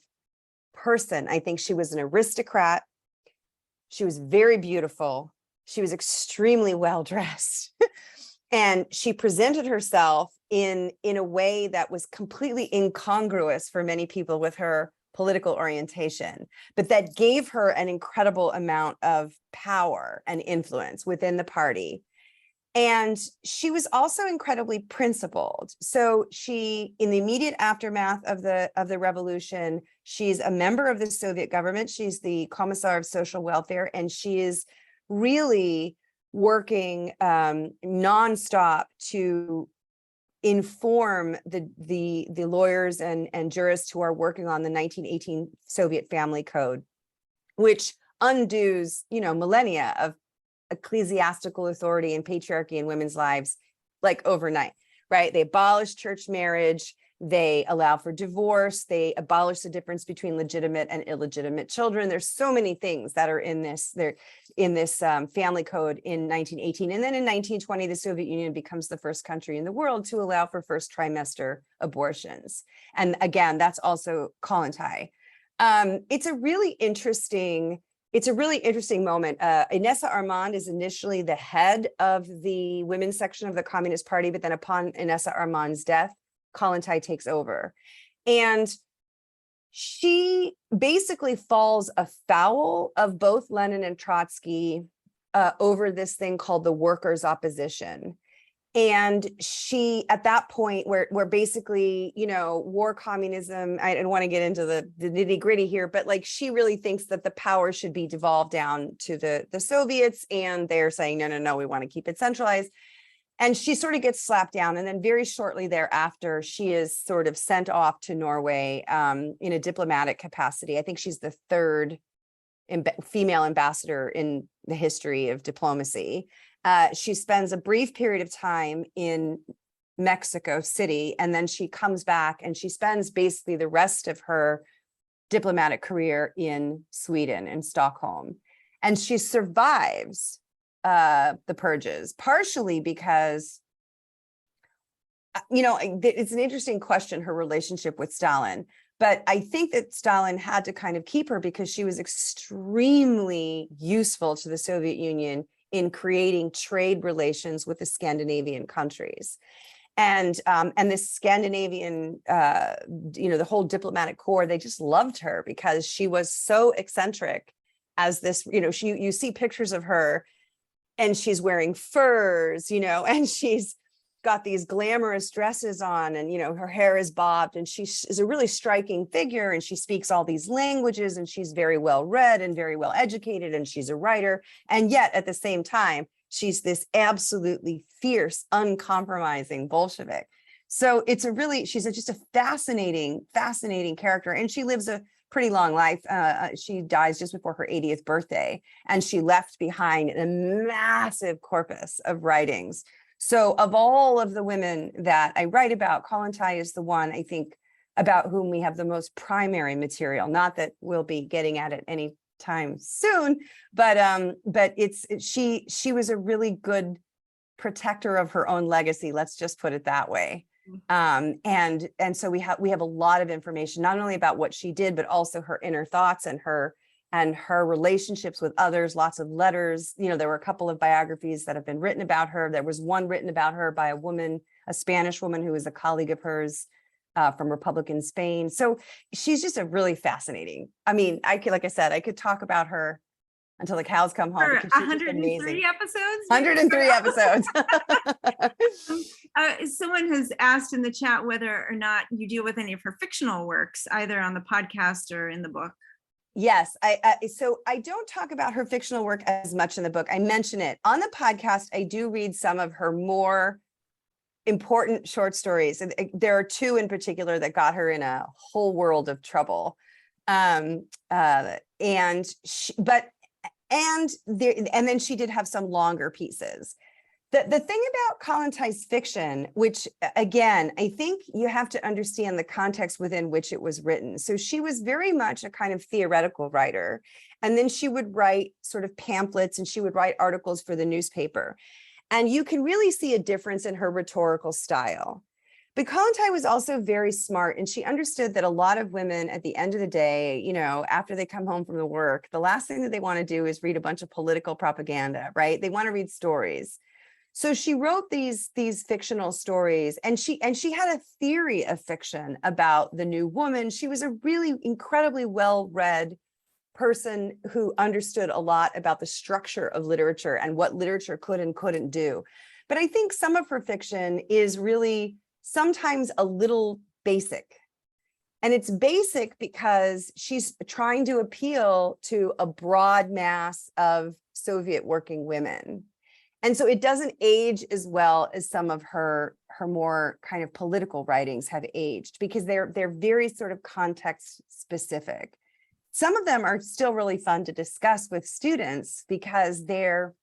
person. I think she was an aristocrat. She was very beautiful. She was extremely well dressed. And she presented herself in a way that was completely incongruous for many people with her political orientation, but that gave her an incredible amount of power and influence within the party. And she was also incredibly principled. So she, in the immediate aftermath of the revolution, she's a member of the Soviet government. She's the Commissar of Social Welfare, and she is really working nonstop to inform the lawyers and jurists who are working on the 1918 Soviet Family Code, which undoes, millennia of ecclesiastical authority and patriarchy in women's lives, like overnight, right? They abolish church marriage. They allow for divorce. They abolish the difference between legitimate and illegitimate children. There's so many things that are in this family code in 1918. And then in 1920, the Soviet Union becomes the first country in the world to allow for first trimester abortions. And again, that's also Kollontai. It's a really interesting moment. Inessa Armand is initially the head of the women's section of the Communist Party, but then upon Inessa Armand's death, Kollontai takes over. And she basically falls afoul of both Lenin and Trotsky over this thing called the workers' opposition. And she, at that point where basically, war communism, I don't want to get into the nitty gritty here, but like she really thinks that the power should be devolved down to the Soviets, and they're saying, no, we want to keep it centralized. And she sort of gets slapped down. And then very shortly thereafter, she is sort of sent off to Norway in a diplomatic capacity. I think she's the third female ambassador in the history of diplomacy. She spends a brief period of time in Mexico City, and then she comes back and she spends basically the rest of her diplomatic career in Sweden, in Stockholm. And she survives the purges, partially because, it's an interesting question, her relationship with Stalin. But I think that Stalin had to kind of keep her because she was extremely useful to the Soviet Union in creating trade relations with the Scandinavian countries. And the Scandinavian, the whole diplomatic corps, they just loved her because she was so eccentric as this, you see pictures of her and she's wearing furs, and she's got these glamorous dresses on, and, her hair is bobbed, and she is a really striking figure, and she speaks all these languages, and she's very well read and very well educated, and she's a writer. And yet at the same time, she's this absolutely fierce, uncompromising Bolshevik. So she's just a fascinating character. And she lives a pretty long life. She dies just before her 80th birthday, and she left behind a massive corpus of writings. So of all of the women that I write about, Kollontai is the one, I think, about whom we have the most primary material. Not that we'll be getting at it anytime soon, but she was a really good protector of her own legacy. Let's just put it that way. And so we have a lot of information, not only about what she did, but also her inner thoughts and her relationships with others, lots of letters. You know, there were a couple of biographies that have been written about her. There was one written about her by a woman, a Spanish woman who was a colleague of hers from Republican Spain. So she's just a really fascinating. I mean, like I said, I could talk about her until the cows come home. For Because she's 103 episodes? 103 episodes. Someone has asked in the chat whether or not you deal with any of her fictional works, either on the podcast or in the book. Yes, so I don't talk about her fictional work as much in the book. I mention it on the podcast. I do read some of her more important short stories. And there are two in particular that got her in a whole world of trouble. And then she did have some longer pieces. The thing about Kollontai's fiction, which again, I think you have to understand the context within which it was written. So she was very much a kind of theoretical writer. And then she would write sort of pamphlets and she would write articles for the newspaper. And you can really see a difference in her rhetorical style. But Kollontai was also very smart, and she understood that a lot of women at the end of the day, you know, after they come home from the work, the last thing that they want to do is read a bunch of political propaganda, right? They want to read stories. So she wrote these fictional stories, and she had a theory of fiction about the new woman. She was a really incredibly well-read person who understood a lot about the structure of literature and what literature could and couldn't do. But I think some of her fiction is really sometimes a little basic. And it's basic because she's trying to appeal to a broad mass of Soviet working women. And so it doesn't age as well as some of her more kind of political writings have aged, because they're very sort of context specific. Some of them are still really fun to discuss with students because they're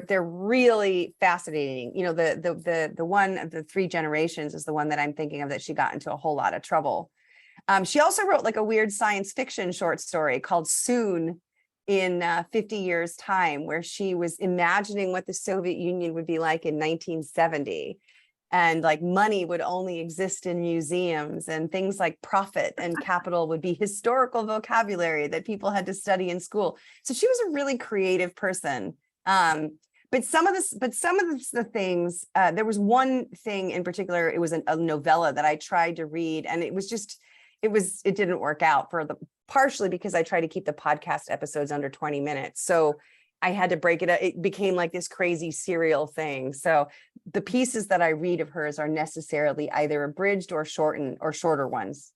really fascinating. You know, the one of the three generations is the one that I'm thinking of that she got into a whole lot of trouble. She also wrote like a weird science fiction short story called Soon in 50 years time, where she was imagining what the Soviet Union would be like in 1970. And like money would only exist in museums, and things like profit and capital would be historical vocabulary that people had to study in school. So she was a really creative person. But some of the things, there was one thing in particular, it was a novella that I tried to read, and it didn't work out partially because I try to keep the podcast episodes under 20 minutes. So I had to break it up. It became like this crazy serial thing. So the pieces that I read of hers are necessarily either abridged or shortened or shorter ones.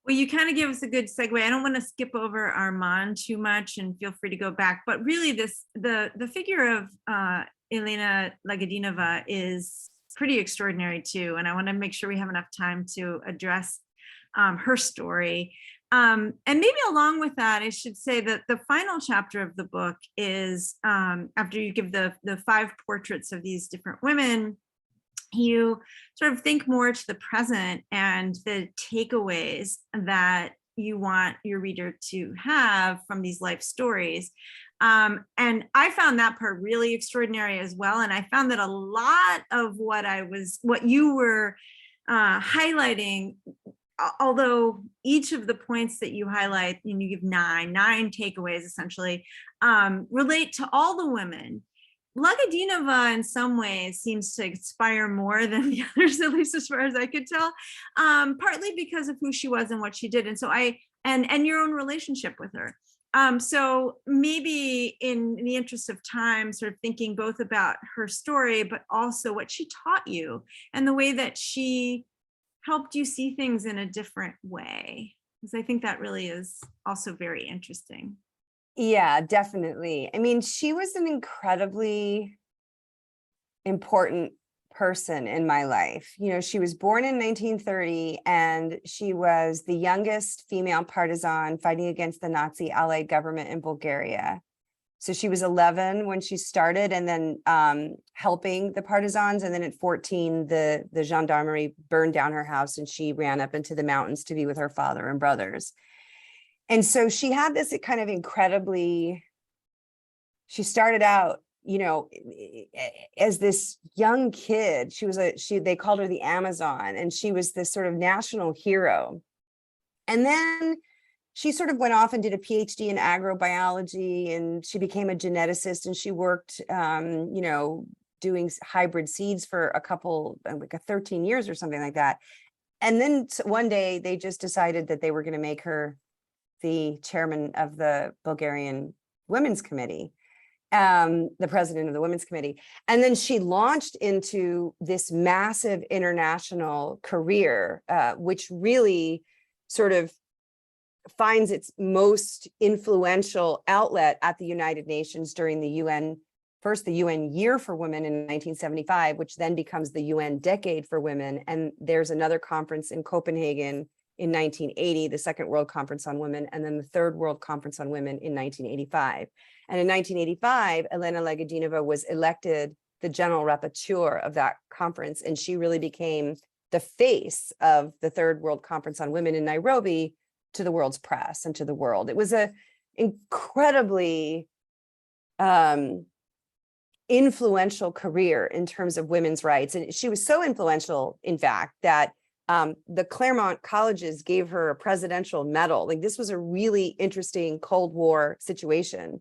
Well, you kind of give us a good segue. I don't want to skip over Armand too much, and feel free to go back. But really, the figure of Elena Lagadinova is pretty extraordinary too. And I want to make sure we have enough time to address her story. And maybe along with that, I should say that the final chapter of the book is after you give the 5 portraits of these different women, you sort of think more to the present and the takeaways that you want your reader to have from these life stories. And I found that part really extraordinary as well. And I found that a lot of what you were highlighting, although each of the points that you highlight, and you give nine takeaways essentially, relate to all the women. Lagadinova in some ways seems to inspire more than the others, at least as far as I could tell, partly because of who she was and what she did. And so and your own relationship with her. So maybe in the interest of time, sort of thinking both about her story, but also what she taught you and the way that she helped you see things in a different way, because I think that really is also very interesting. Yeah, definitely. I mean, she was an incredibly important person in my life. You know, she was born in 1930, and she was the youngest female partisan fighting against the Nazi allied government in Bulgaria. So she was 11 when she started, and then helping the partisans. And then at 14, the gendarmerie burned down her house, and she ran up into the mountains to be with her father and brothers. And so she had this kind of she started out you know, as this young kid, they called her the Amazon, and she was this sort of national hero. And then she sort of went off and did a PhD in agrobiology, and she became a geneticist, and she worked, you know, doing hybrid seeds for a couple, like 13 years or something like that. And then one day they just decided that they were going to make her the chairman of the Bulgarian Women's Committee, the president of the Women's Committee. And then she launched into this massive international career, which really sort of finds its most influential outlet at the United Nations during the UN, first the UN Year for Women in 1975, which then becomes the UN Decade for Women. And there's another conference in Copenhagen in 1980, the Second World Conference on Women, and then the Third World Conference on Women in 1985. And in 1985, Elena Lagadinova was elected the general rapporteur of that conference, and she really became the face of the Third World Conference on Women in Nairobi to the world's press and to the world. It was an incredibly influential career in terms of women's rights. And she was so influential, in fact, that the Claremont colleges gave her a presidential medal. Like, this was a really interesting Cold War situation,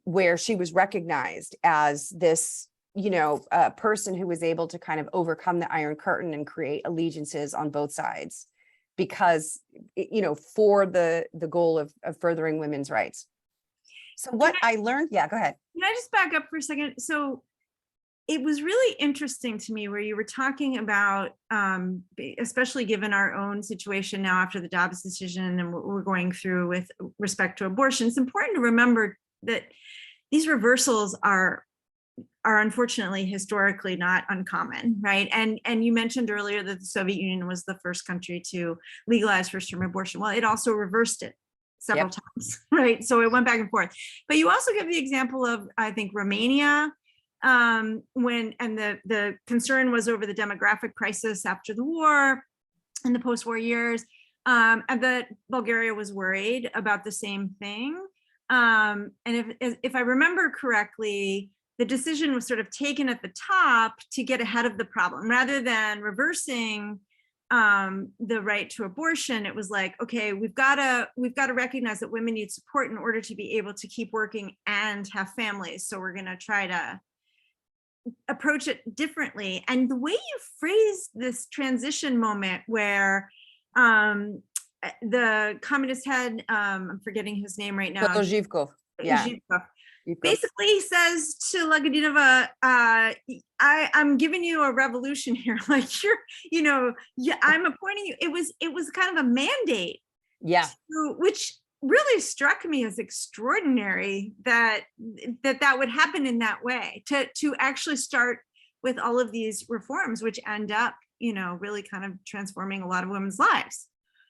where she was recognized as this, you know, person who was able to kind of overcome the Iron Curtain and create allegiances on both sides, because, you know, for the goal of furthering women's rights. So what I learned, yeah, go ahead. Can I just back up for a second? So it was really interesting to me where you were talking about, especially given our own situation now after the Dobbs decision and what we're going through with respect to abortion, it's important to remember that these reversals are unfortunately historically not uncommon, right? And you mentioned earlier that the Soviet Union was the first country to legalize first-term abortion. Well, it also reversed it several times, right? So it went back and forth. But you also give the example of, I think, Romania, the concern was over the demographic crisis after the war and the post-war years, and that Bulgaria was worried about the same thing. And if I remember correctly, the decision was sort of taken at the top to get ahead of the problem rather than reversing the right to abortion. It was like, okay, we've got to recognize that women need support in order to be able to keep working and have families. So we're going to try to approach it differently. And the way you phrase this transition moment where the communist head, I'm forgetting his name right now. Zhivkov. Yeah. Basically says to Lagadinova, I'm giving you a revolution here. Like, I'm appointing you. It was kind of a mandate. Yeah. Which really struck me as extraordinary that would happen in that way, to actually start with all of these reforms, which end up, really kind of transforming a lot of women's lives.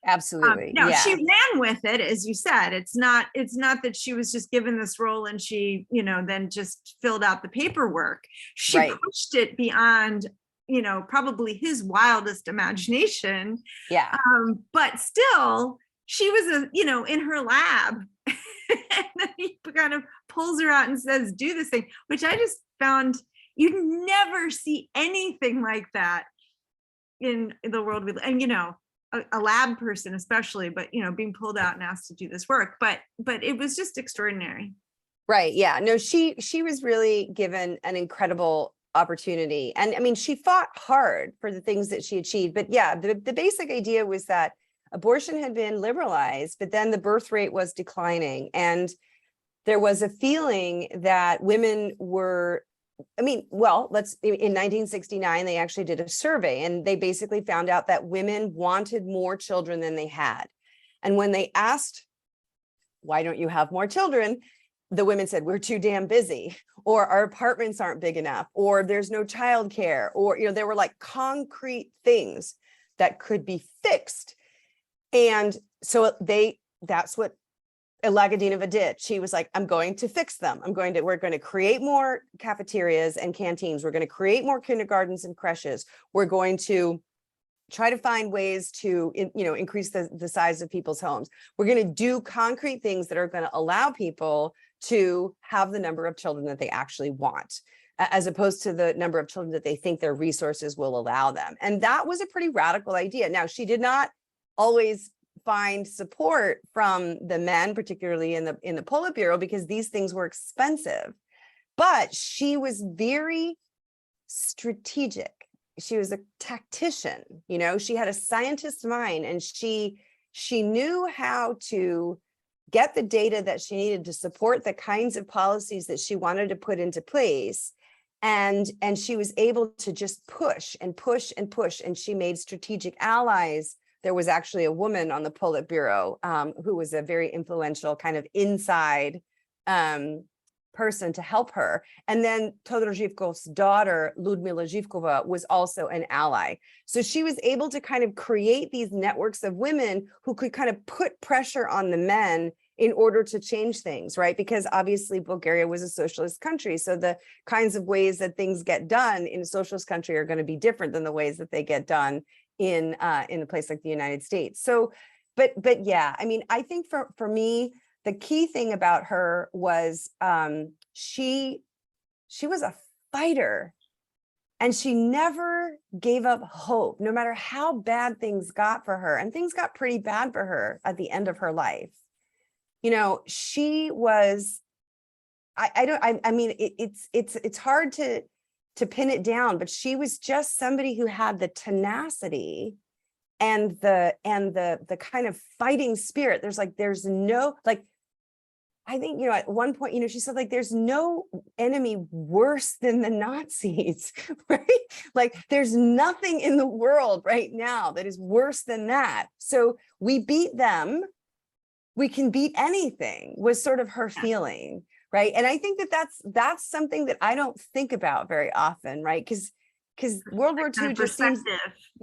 Absolutely. No, yeah. She ran with it, as you said. It's not that she was just given this role and she, then just filled out the paperwork. She pushed it beyond, probably his wildest imagination. Yeah. But still, she was in her lab. And then he kind of pulls her out and says, do this thing, which I just found, you'd never see anything like that in the world we live. And, a lab person especially, but being pulled out and asked to do this work, but it was just extraordinary. Right. Yeah. No, she was really given an incredible opportunity. And I mean, she fought hard for the things that she achieved. But yeah, the basic idea was that abortion had been liberalized, but then the birth rate was declining. And there was a feeling that women were, in 1969, they actually did a survey, and they basically found out that women wanted more children than they had. And when they asked, why don't you have more children? The women said, we're too damn busy, or our apartments aren't big enough, or there's no childcare, or, there were like concrete things that could be fixed. And so that's what Lagadinova did. She was like, I'm going to fix them. We're going to create more cafeterias and canteens. We're going to create more kindergartens and creches. We're going to try to find ways to, increase the size of people's homes. We're going to do concrete things that are going to allow people to have the number of children that they actually want, as opposed to the number of children that they think their resources will allow them. And that was a pretty radical idea. Now, she did not always find support from the men, particularly in the Politburo, because these things were expensive. But she was very strategic. She was a tactician, you know, she had a scientist's mind, and she knew how to get the data that she needed to support the kinds of policies that she wanted to put into place. And she was able to just push and push and push. And she made strategic allies. There was actually a woman on the Politburo who was a very influential kind of inside person to help her. And then Todor Zhivkov's daughter, Lyudmila Zhivkova, was also an ally. So she was able to kind of create these networks of women who could kind of put pressure on the men in order to change things, right? Because obviously Bulgaria was a socialist country. So the kinds of ways that things get done in a socialist country are going to be different than the ways that they get done in a place like the United States. So, but yeah, I mean, I think for me, the key thing about her was she was a fighter, and she never gave up hope, no matter how bad things got for her. And things got pretty bad for her at the end of her life. You know, she was, I mean, it's hard to pin it down, but she was just somebody who had the tenacity and the kind of fighting spirit. There's no, like, I think, you know, at one point, you know, she said, like, there's no enemy worse than the Nazis, right? Like, there's nothing in the world right now that is worse than that. So we beat them, we can beat anything, was sort of her feeling, right? And I think that's something that I don't think about very often, right? Because World War II just seems,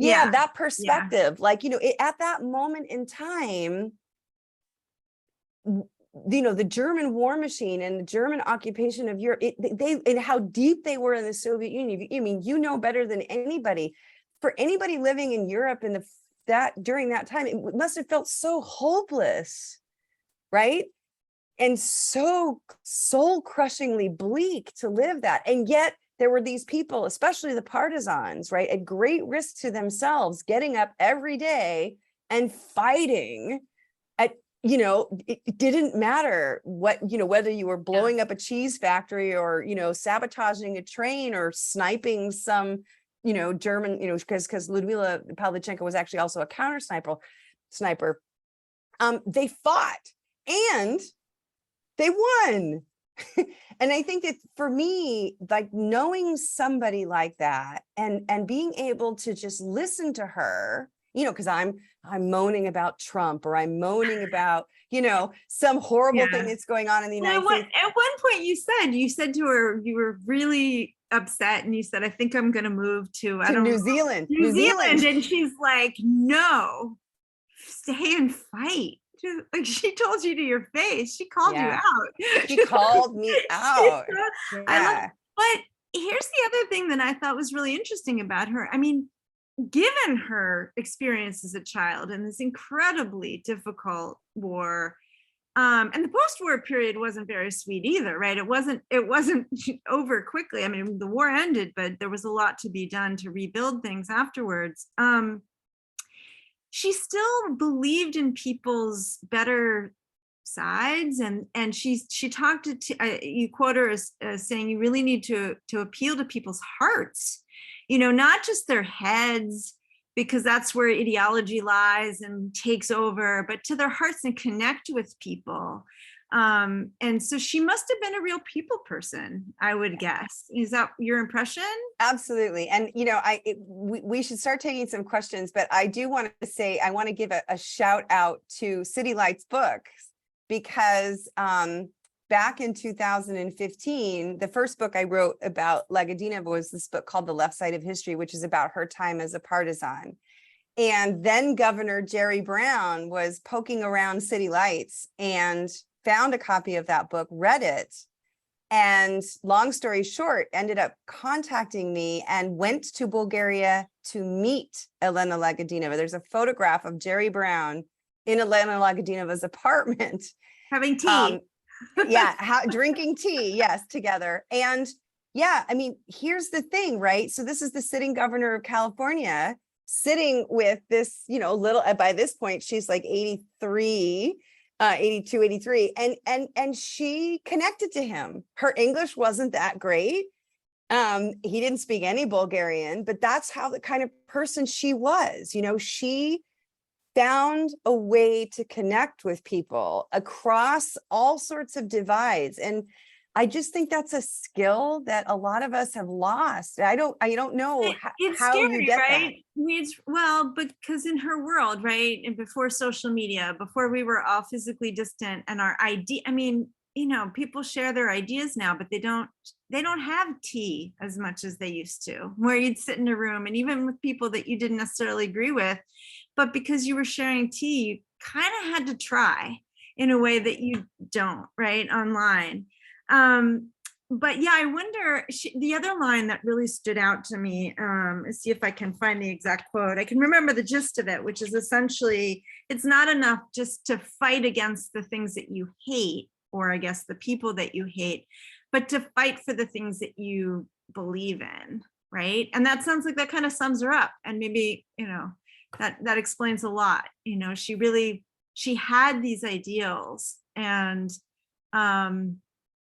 that perspective, like, you know, at that moment in time, you know, the German war machine and the German occupation of Europe, and how deep they were in the Soviet Union. I mean, you know better than anybody. For anybody living in Europe in during that time, it must have felt so hopeless, right? And so soul-crushingly bleak to live that. And yet there were these people, especially the partisans, right, at great risk to themselves, getting up every day and fighting. You know, it didn't matter what, you know, whether you were blowing up a cheese factory or, you know, sabotaging a train or sniping some, you know, German, you know, because Ludmila Pavlichenko was actually also a counter sniper. They fought and they won. And I think that for me, like, knowing somebody like that and being able to just listen to her, you know, because I'm moaning about Trump, or I'm moaning about, you know, some horrible thing that's going on in the United States. At one point you said to her, you were really upset, and you said, I think I'm going to move to New Zealand. And she's like, no, stay and fight. Like, she told you to your face. She called you out. She called me out. But here's the other thing that I thought was really interesting about her. I mean, given her experience as a child in this incredibly difficult war, and the post-war period wasn't very sweet either, right? It wasn't over quickly. I mean, the war ended, but there was a lot to be done to rebuild things afterwards. She still believed in people's better sides, and she talked to, you quote her as saying, you really need to appeal to people's hearts, you know, not just their heads, because that's where ideology lies and takes over, but to their hearts and connect with people. And so she must have been a real people person, I would guess. Is that your impression? Absolutely. And, you know, we should start taking some questions, but I do want to say, I want to give a shout out to City Lights Books, because back in 2015, the first book I wrote about Lagadinova was this book called The Left Side of History, which is about her time as a partisan. And then Governor Jerry Brown was poking around City Lights and found a copy of that book, read it, and long story short, ended up contacting me and went to Bulgaria to meet Elena Lagadinova. There's a photograph of Jerry Brown in Elena Lagadinova's apartment. Having tea. Yeah, drinking tea, yes, together. And yeah, I mean, here's the thing, right? So this is the sitting governor of California sitting with this, little, by this point, she's like 83, 82, 83. And she connected to him. Her English wasn't that great. He didn't speak any Bulgarian, but that's how the kind of person she was. She found a way to connect with people across all sorts of divides. And I just think that's a skill that a lot of us have lost. I don't know It's how scary, you get right? Well, because in her world, right, and before social media, before we were all physically distant, and our idea, I mean, people share their ideas now, but they don't have tea as much as they used to, where you'd sit in a room, and even with people that you didn't necessarily agree with, but because you were sharing tea, you kind of had to try in a way that you don't, right, online. But yeah, I wonder, the other line that really stood out to me, let's see if I can find the exact quote. I can remember the gist of it, which is essentially, it's not enough just to fight against the things that you hate, or I guess the people that you hate, but to fight for the things that you believe in, right? And that sounds like that kind of sums her up. And maybe, that explains a lot. She had these ideals, and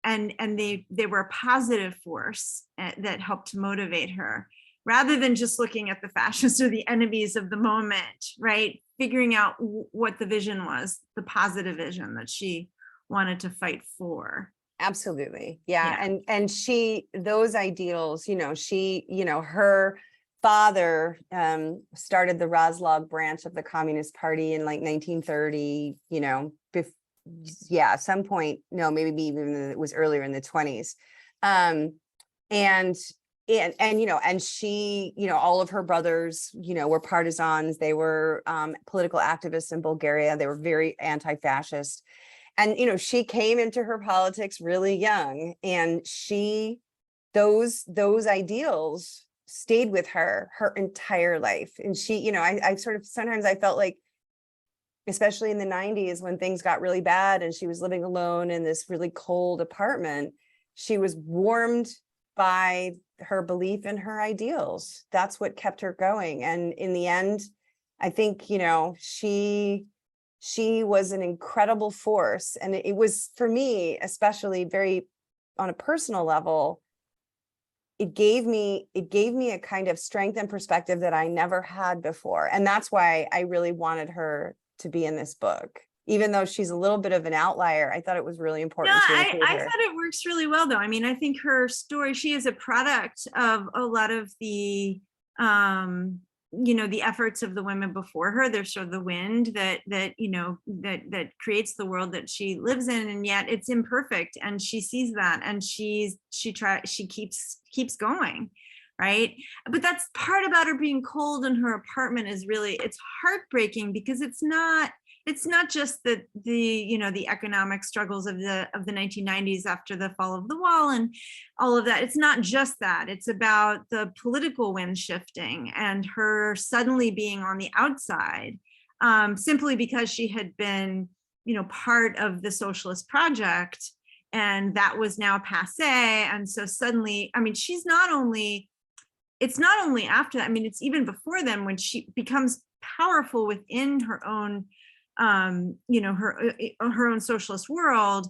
they were a positive force that helped to motivate her, rather than just looking at the fascists or the enemies of the moment, right? Figuring out what the vision was, the positive vision that she wanted to fight for. Absolutely. Yeah. And those ideals, her father started the Razlog branch of the Communist Party in like 1930, at some point, no, maybe even it was earlier in the 20s. And she, all of her brothers, were partisans. They were political activists in Bulgaria. They were very anti-fascist. And, she came into her politics really young, and those ideals stayed with her entire life. And she, sometimes I felt like, especially in the 90s, when things got really bad and she was living alone in this really cold apartment, she was warmed by her belief in her ideals. That's what kept her going. And in the end, I think, she was an incredible force. And it was, for me, especially very on a personal level, it gave me a kind of strength and perspective that I never had before. And that's why I really wanted her to be in this book. Even though she's a little bit of an outlier, I thought it was really important to include her. I thought it works really well, though. I mean, I think her story, she is a product of a lot of the the efforts of the women before her. They're sort of the wind that creates the world that she lives in, and yet it's imperfect, and she sees that, and she keeps going, right? But that's part about her being cold in her apartment is really, it's heartbreaking, because it's not just the economic struggles of the 1990s after the fall of the wall and all of that. It's not just that. It's about the political wind shifting and her suddenly being on the outside, simply because she had been, part of the socialist project, and that was now passé. And so suddenly, I mean, it's not only after that. I mean, it's even before then, when she becomes powerful within her own her own socialist world.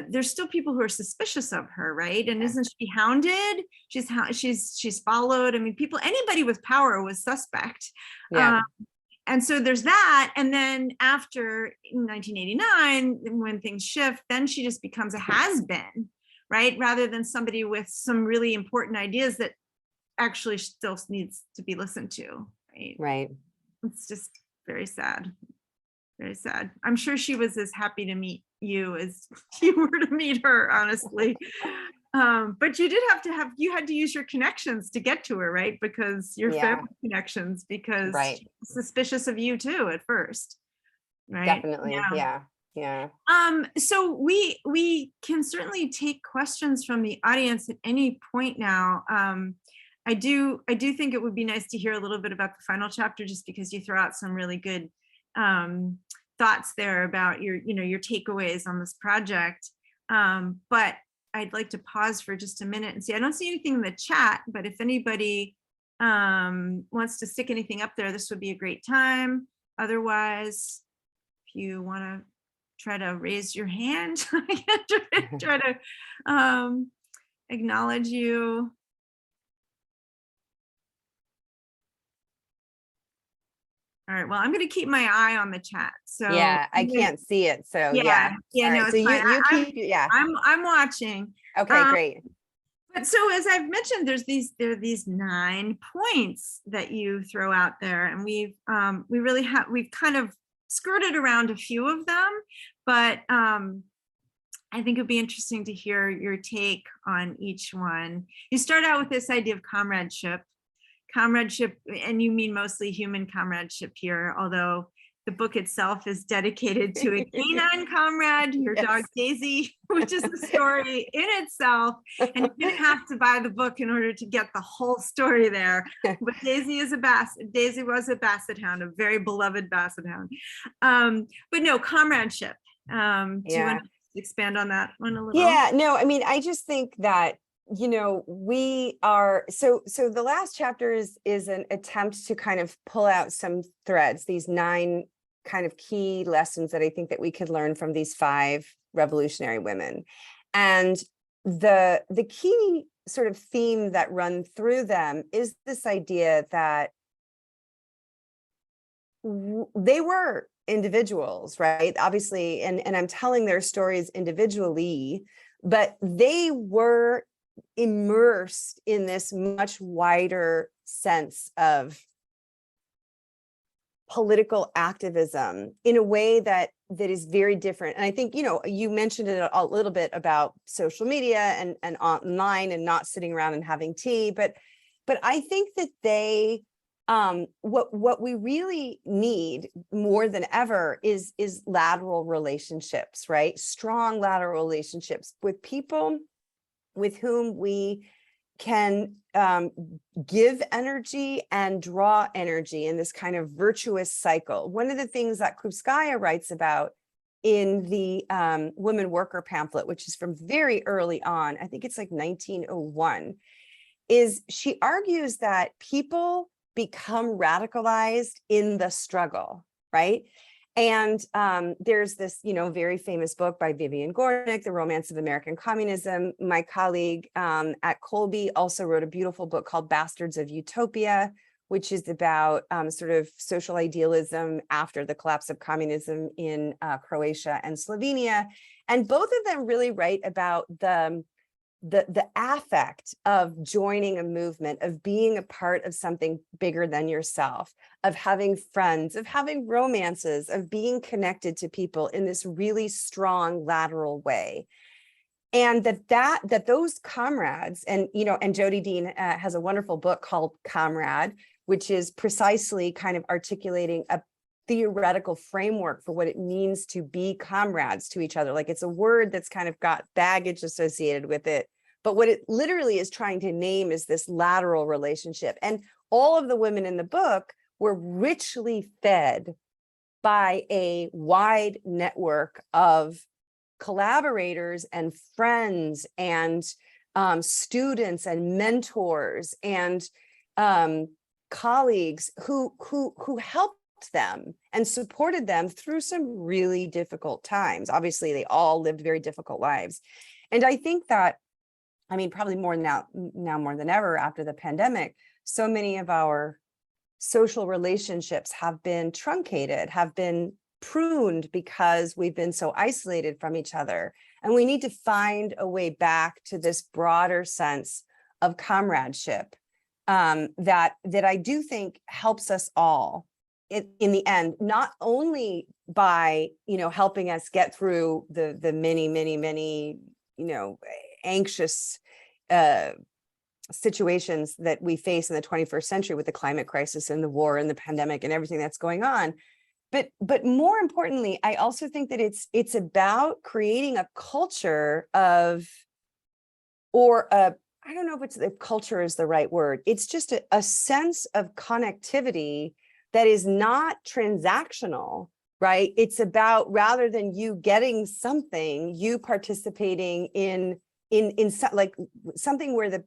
There's still people who are suspicious of her, right? And isn't she hounded? She's followed. I mean, anybody with power was suspect. Yeah. And so there's that. And then after 1989, when things shift, then she just becomes a has-been, right? Rather than somebody with some really important ideas that actually still needs to be listened to, right? Right. It's just very sad. Very sad. I'm sure she was as happy to meet you as you were to meet her, honestly. But you had to use your connections to get to her, right? Because your family connections, because right. she was suspicious of you too at first, right? Definitely. Yeah. So we can certainly take questions from the audience at any point now. I do think it would be nice to hear a little bit about the final chapter, just because you throw out some really good thoughts there about your takeaways on this project. But I'd like to pause for just a minute and see. I don't see anything in the chat, but if anybody wants to stick anything up there, this would be a great time. Otherwise, if you want to try to raise your hand, I can try to acknowledge you. All right, well, I'm going to keep my eye on the chat. So yeah, I can't see it. So yeah. Yeah, All no, right, it's so fine. you keep, yeah. I'm watching. Okay, great. But so as I've mentioned, there are these 9 points that you throw out there, and we've kind of skirted around a few of them, but I think it'd be interesting to hear your take on each one. You start out with this idea of comradeship, and you mean mostly human comradeship here, although the book itself is dedicated to a canine comrade, your Yes. dog Daisy, which is a story in itself. And you didn't have to buy the book in order to get the whole story there. But Daisy was a basset hound, a very beloved basset hound. But no, comradeship. Do you want to expand on that one a little? Yeah, no, I mean, I just think that, we are, so the last chapter is an attempt to kind of pull out some threads, these 9 kind of key lessons that I think that we could learn from these 5 revolutionary women. And the key sort of theme that run through them is this idea that they were individuals, right? Obviously, and I'm telling their stories individually, but they were immersed in this much wider sense of political activism in a way that is very different. And I think, you mentioned it a little bit about social media and online and not sitting around and having tea, but I think that they, what we really need more than ever is lateral relationships, right? Strong lateral relationships with people with whom we can give energy and draw energy in this kind of virtuous cycle. One of the things that Krupskaya writes about in the Women Worker pamphlet, which is from very early on, I think it's like 1901, is she argues that people become radicalized in the struggle, right? And there's this, very famous book by Vivian Gornick, The Romance of American Communism. My colleague at Colby also wrote a beautiful book called Bastards of Utopia, which is about sort of social idealism after the collapse of communism in Croatia and Slovenia. And both of them really write about the affect of joining a movement, of being a part of something bigger than yourself, of having friends, of having romances, of being connected to people in this really strong lateral way. And that those comrades, and and Jody Dean has a wonderful book called Comrade, which is precisely kind of articulating a theoretical framework for what it means to be comrades to each other. Like, it's a word that's kind of got baggage associated with it, but what it literally is trying to name is this lateral relationship. And all of the women in the book were richly fed by a wide network of collaborators and friends and students and mentors and colleagues who helped them and supported them through some really difficult times. Obviously, they all lived very difficult lives. And I think that, probably more now more than ever after the pandemic, so many of our social relationships have been truncated, have been pruned because we've been so isolated from each other. And we need to find a way back to this broader sense of comradeship that I do think helps us all in the end, not only by, helping us get through the many, anxious situations that we face in the 21st century with the climate crisis and the war and the pandemic and everything that's going on. But more importantly, I also think that it's about creating a culture of, I don't know if culture is the right word. It's just a sense of connectivity that is not transactional, right? It's about, rather than you getting something, you participating in like something where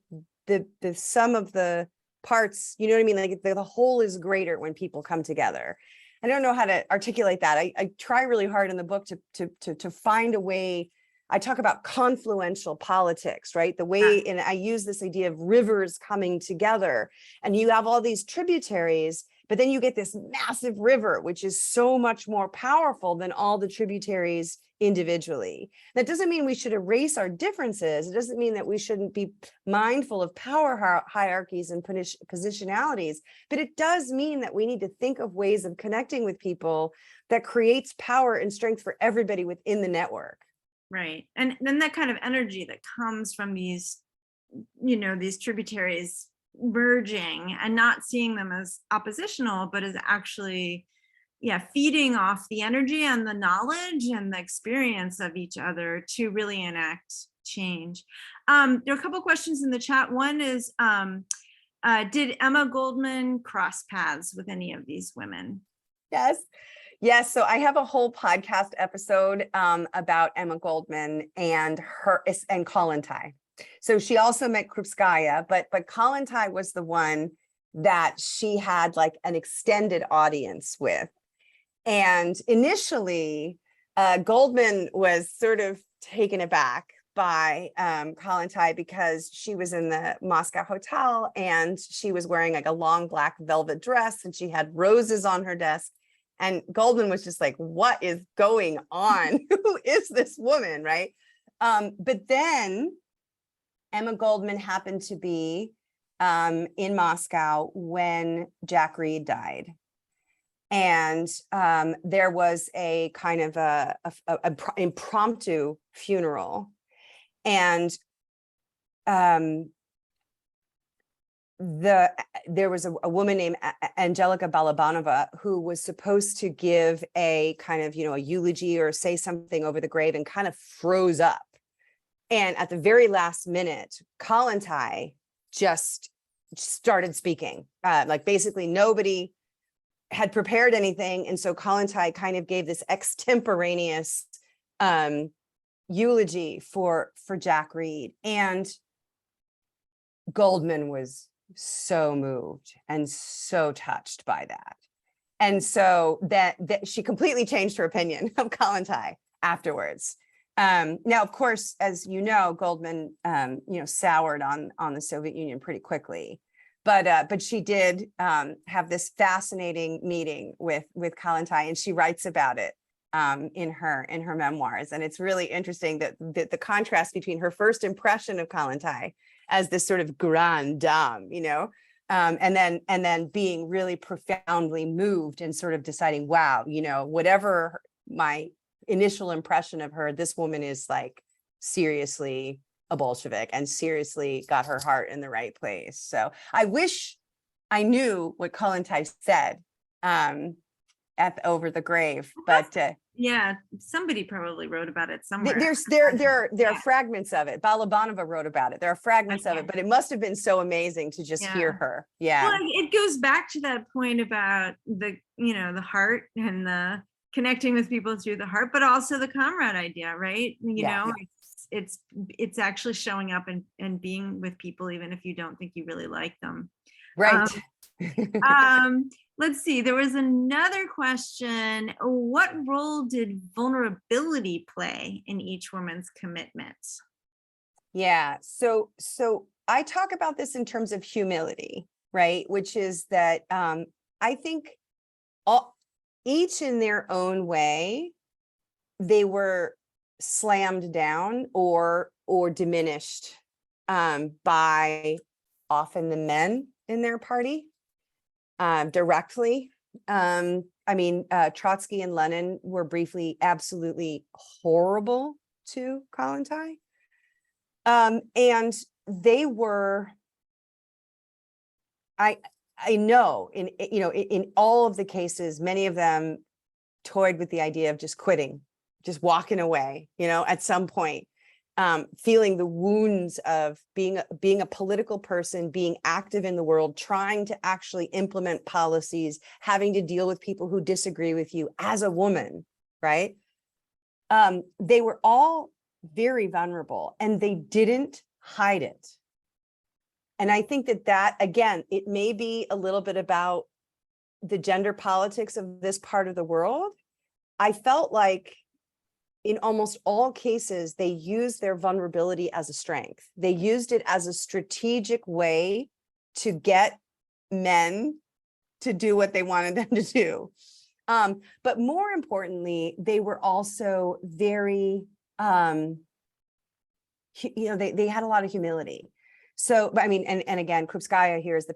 the sum of the parts, you know what I mean? Like the whole is greater when people come together. I don't know how to articulate that. I try really hard in the book to find a way. I talk about confluential politics, right? The way, and I use this idea of rivers coming together, and you have all these tributaries, but then you get this massive river, which is so much more powerful than all the tributaries individually. That doesn't mean we should erase our differences. It doesn't mean that we shouldn't be mindful of power hierarchies and positionalities, but it does mean that we need to think of ways of connecting with people that creates power and strength for everybody within the network. Right. And then that kind of energy that comes from these, these tributaries merging and not seeing them as oppositional, but as actually, feeding off the energy and the knowledge and the experience of each other to really enact change. There are a couple questions in the chat. One is, did Emma Goldman cross paths with any of these women? Yes. So I have a whole podcast episode about Emma Goldman and Kollontai. So she also met Krupskaya, but Kollontai was the one that she had like an extended audience with. And initially, Goldman was sort of taken aback by Kollontai because she was in the Moscow hotel and she was wearing like a long black velvet dress and she had roses on her desk. And Goldman was just like, what is going on? Who is this woman, right? But then Emma Goldman happened to be in Moscow when Jack Reed died. And there was a kind of a impromptu funeral. And there was a woman named Angelica Balabanova who was supposed to give a kind of, a eulogy or say something over the grave and kind of froze up. And at the very last minute, Kollontai just started speaking. Like basically nobody had prepared anything. And so Kollontai kind of gave this extemporaneous eulogy for Jack Reed. And Goldman was so moved and so touched by that. And so that she completely changed her opinion of Kollontai afterwards. Now, of course, as you know, Goldman, soured on the Soviet Union pretty quickly, but she did have this fascinating meeting with Kollontai, and she writes about it in her memoirs. And it's really interesting that the contrast between her first impression of Kollontai as this sort of grande dame, and then being really profoundly moved and sort of deciding, wow, whatever my initial impression of her, this woman is like seriously a Bolshevik and seriously got her heart in the right place. So I wish I knew what Kollontai said over the grave, but somebody probably wrote about it somewhere. There are fragments of it. Balabanova wrote about it. There are fragments of it, but it must have been so amazing to just hear her. Yeah. Well, it goes back to that point about the heart and the connecting with people through the heart, but also the comrade idea, right? It's actually showing up and being with people, even if you don't think you really like them. Right. Let's see, there was another question. What role did vulnerability play in each woman's commitment? Yeah, so I talk about this in terms of humility, right? Which is that I think each in their own way, they were slammed down or diminished by often the men in their party directly. Trotsky and Lenin were briefly absolutely horrible to Kollontai. And they were, I know in all of the cases, many of them toyed with the idea of just quitting, just walking away, at some point. feeling the wounds of being a political person, being active in the world, trying to actually implement policies, having to deal with people who disagree with you as a woman, right? They were all very vulnerable and they didn't hide it. And I think that again, it may be a little bit about the gender politics of this part of the world. I felt like in almost all cases, they used their vulnerability as a strength. They used it as a strategic way to get men to do what they wanted them to do. But more importantly, they were also very, they had a lot of humility. So, I mean, and again, Krupskaya here is the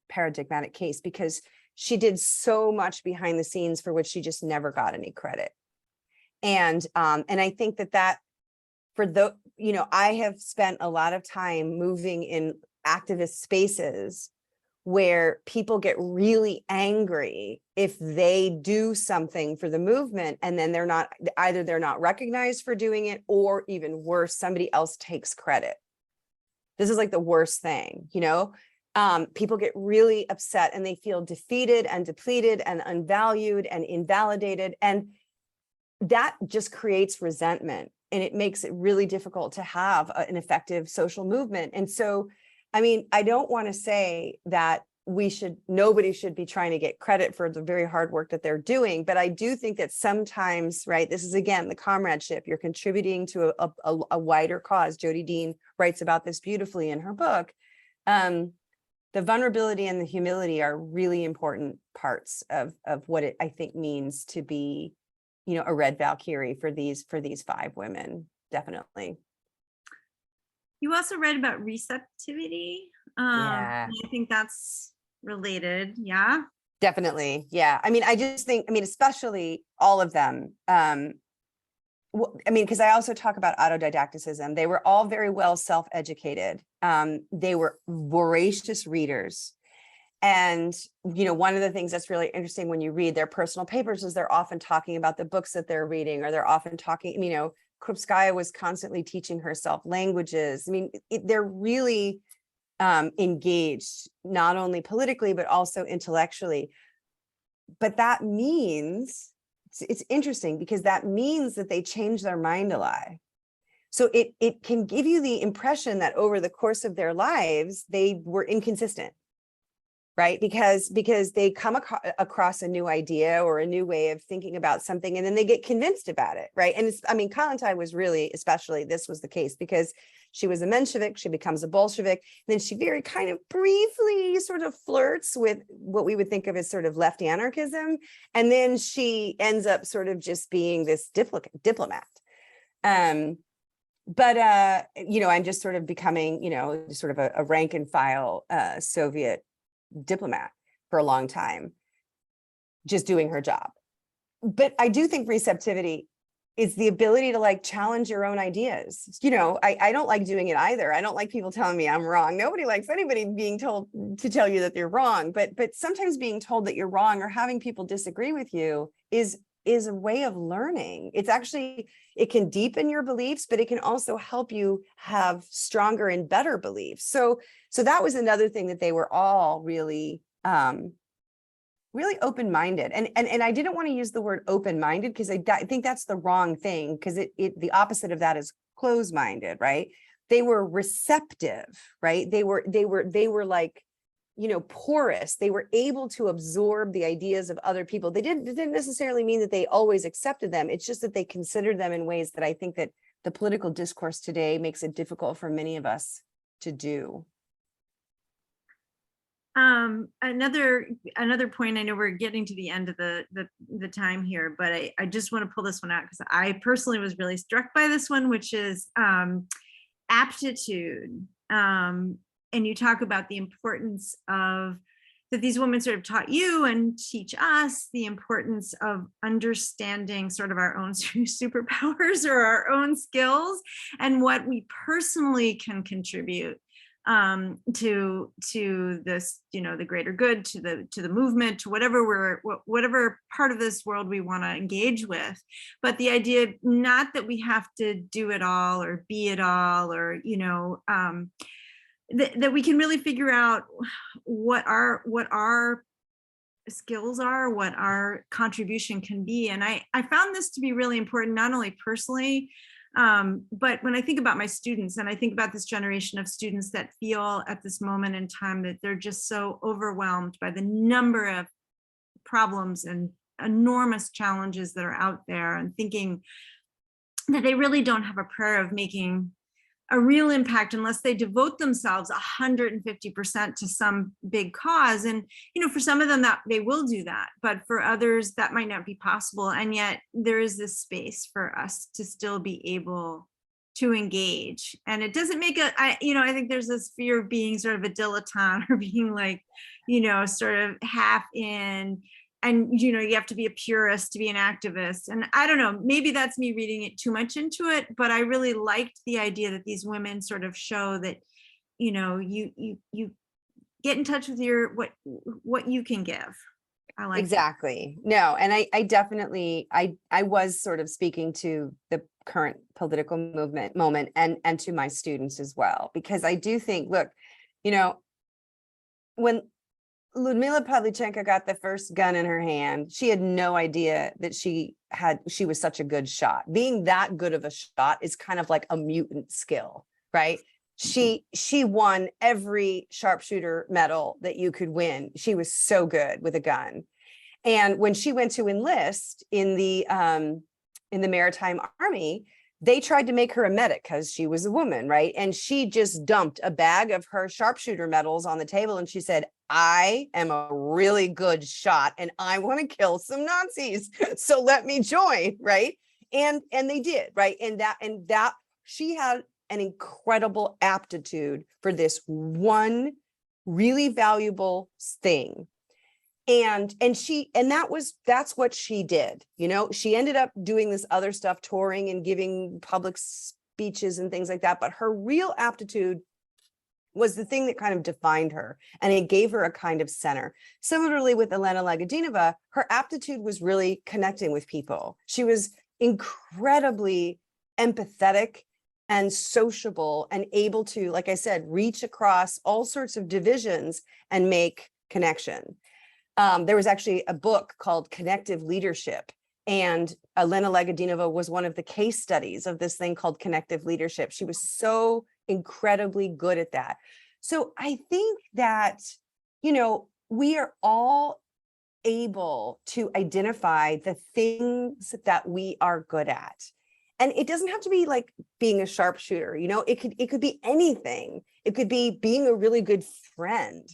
paradigmatic case because she did so much behind the scenes for which she just never got any credit. And I think that for the, I have spent a lot of time moving in activist spaces where people get really angry if they do something for the movement and then they're not recognized for doing it, or even worse, somebody else takes credit. This is like the worst thing, people get really upset and they feel defeated and depleted and unvalued and invalidated. And that just creates resentment and it makes it really difficult to have an effective social movement. And so, I mean, I don't want to say that nobody should be trying to get credit for the very hard work that they're doing. But I do think that sometimes, right, this is again, the comradeship, you're contributing to a wider cause. Jodi Dean writes about this beautifully in her book. The vulnerability and the humility are really important parts of what it, I think, means to be, a Red Valkyrie for these 5 women, definitely. You also read about receptivity. Yeah. I think that's related. Yeah. Definitely. Yeah. I mean, I just think, especially all of them. Because I also talk about autodidacticism. They were all very well self-educated. They were voracious readers. And, one of the things that's really interesting when you read their personal papers is they're often talking about the books that they're reading, or they're often talking, Krupskaya was constantly teaching herself languages. They're really engaged, not only politically, but also intellectually. But that means, it's interesting because that means that they change their mind a lot. So it can give you the impression that over the course of their lives, they were inconsistent, right? Because they come across a new idea or a new way of thinking about something, and then they get convinced about it, right? And Kollontai was really, especially, this was the case because she was a Menshevik, she becomes a Bolshevik, and then she very kind of briefly sort of flirts with what we would think of as sort of left anarchism. And then she ends up sort of just being this diplomat. But I'm just sort of becoming, sort of a rank and file Soviet diplomat for a long time, just doing her job. But I do think receptivity is the ability to challenge your own ideas. I don't like doing it either. I don't like people telling me I'm wrong. Nobody likes anybody being told to tell you that they're wrong. But sometimes being told that you're wrong or having people disagree with you is a way of learning. It's actually, it can deepen your beliefs, but it can also help you have stronger and better beliefs. So that was another thing, that they were all really, really open-minded. And I didn't want to use the word open-minded because I think that's the wrong thing, because the opposite of that is closed-minded, right? They were receptive, right? They were like, porous. They were able to absorb the ideas of other people. It didn't necessarily mean that they always accepted them. It's just that they considered them in ways that I think that the political discourse today makes it difficult for many of us to do. Another point, I know we're getting to the end of the time here, but I just want to pull this one out because I personally was really struck by this one, which is aptitude. And you talk about the importance of that these women sort of taught you and teach us the importance of understanding sort of our own superpowers or our own skills and what we personally can contribute to this, the greater good, to the movement, to whatever part of this world we want to engage with. But the idea, not that we have to do it all or be it all, or that we can really figure out what our skills are, what our contribution can be. And I found this to be really important, not only personally, but when I think about my students, and I think about this generation of students that feel at this moment in time that they're just so overwhelmed by the number of problems and enormous challenges that are out there, and thinking that they really don't have a prayer of making a real impact unless they devote themselves 150% to some big cause. And, for some of them that they will do that, but for others that might not be possible. And yet there is this space for us to still be able to engage. And it doesn't make I think there's this fear of being sort of a dilettante, or being like, sort of half in, and you have to be a purist to be an activist. And I don't know, maybe that's me reading it too much into it, but I really liked the idea that these women sort of show that you get in touch with what you can give. I like exactly that. No, and I definitely I was sort of speaking to the current political moment and to my students as well, because I do think, look, when Ludmila Pavlichenko got the first gun in her hand, she had no idea that she was such a good shot. Being that good of a shot is kind of like a mutant skill, right? She won every sharpshooter medal that you could win. She was so good with a gun. And when she went to enlist in the Maritime Army, they tried to make her a medic because she was a woman, right? And she just dumped a bag of her sharpshooter medals on the table, and she said, I am a really good shot and I want to kill some Nazis. So let me join, right? And they did, right? And that she had an incredible aptitude for this one really valuable thing. And that's what she did. She ended up doing this other stuff, touring and giving public speeches and things like that. But her real aptitude was the thing that kind of defined her, and it gave her a kind of center. Similarly with Elena Lagadinova, her aptitude was really connecting with people. She was incredibly empathetic and sociable and able to, like I said, reach across all sorts of divisions and make connection. There was actually a book called Connective Leadership, and Elena Lagadinova was one of the case studies of this thing called connective leadership. She was so incredibly good at that. So I think that, we are all able to identify the things that we are good at. And it doesn't have to be like being a sharpshooter, it could be anything. It could be being a really good friend,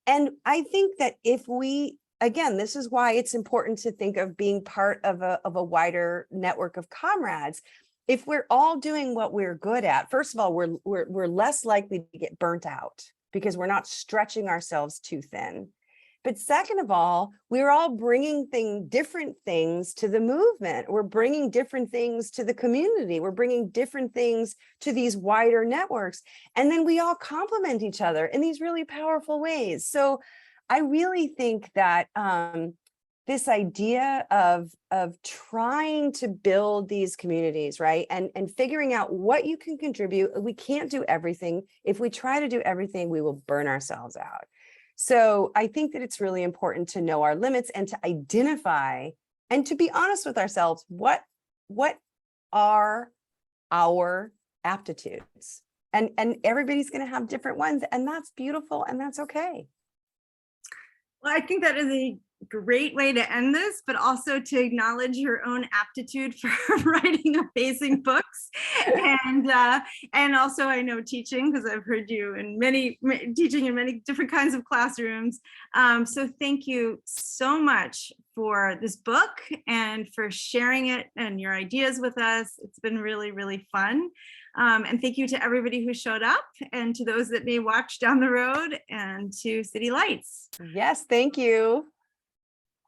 And I think that if we, again, this is why it's important to think of being part of a wider network of comrades. If we're all doing what we're good at, first of all, we're less likely to get burnt out because we're not stretching ourselves too thin. But second of all, we're all bringing different things to the movement. We're bringing different things to the community. We're bringing different things to these wider networks. And then we all complement each other in these really powerful ways. So I really think that this idea of trying to build these communities, right? And figuring out what you can contribute. We can't do everything. If we try to do everything, we will burn ourselves out. So I think that it's really important to know our limits and to identify and to be honest with ourselves. What are our aptitudes? And everybody's going to have different ones, and that's beautiful, and that's okay. Well, I think that is a great way to end this, but also to acknowledge your own aptitude for writing amazing books, and also I know teaching, because I've heard you in teaching in many different kinds of classrooms. So thank you so much for this book and for sharing it and your ideas with us. It's been really, really fun. And thank you to everybody who showed up, and to those that may watch down the road, and to City Lights. Yes, thank you.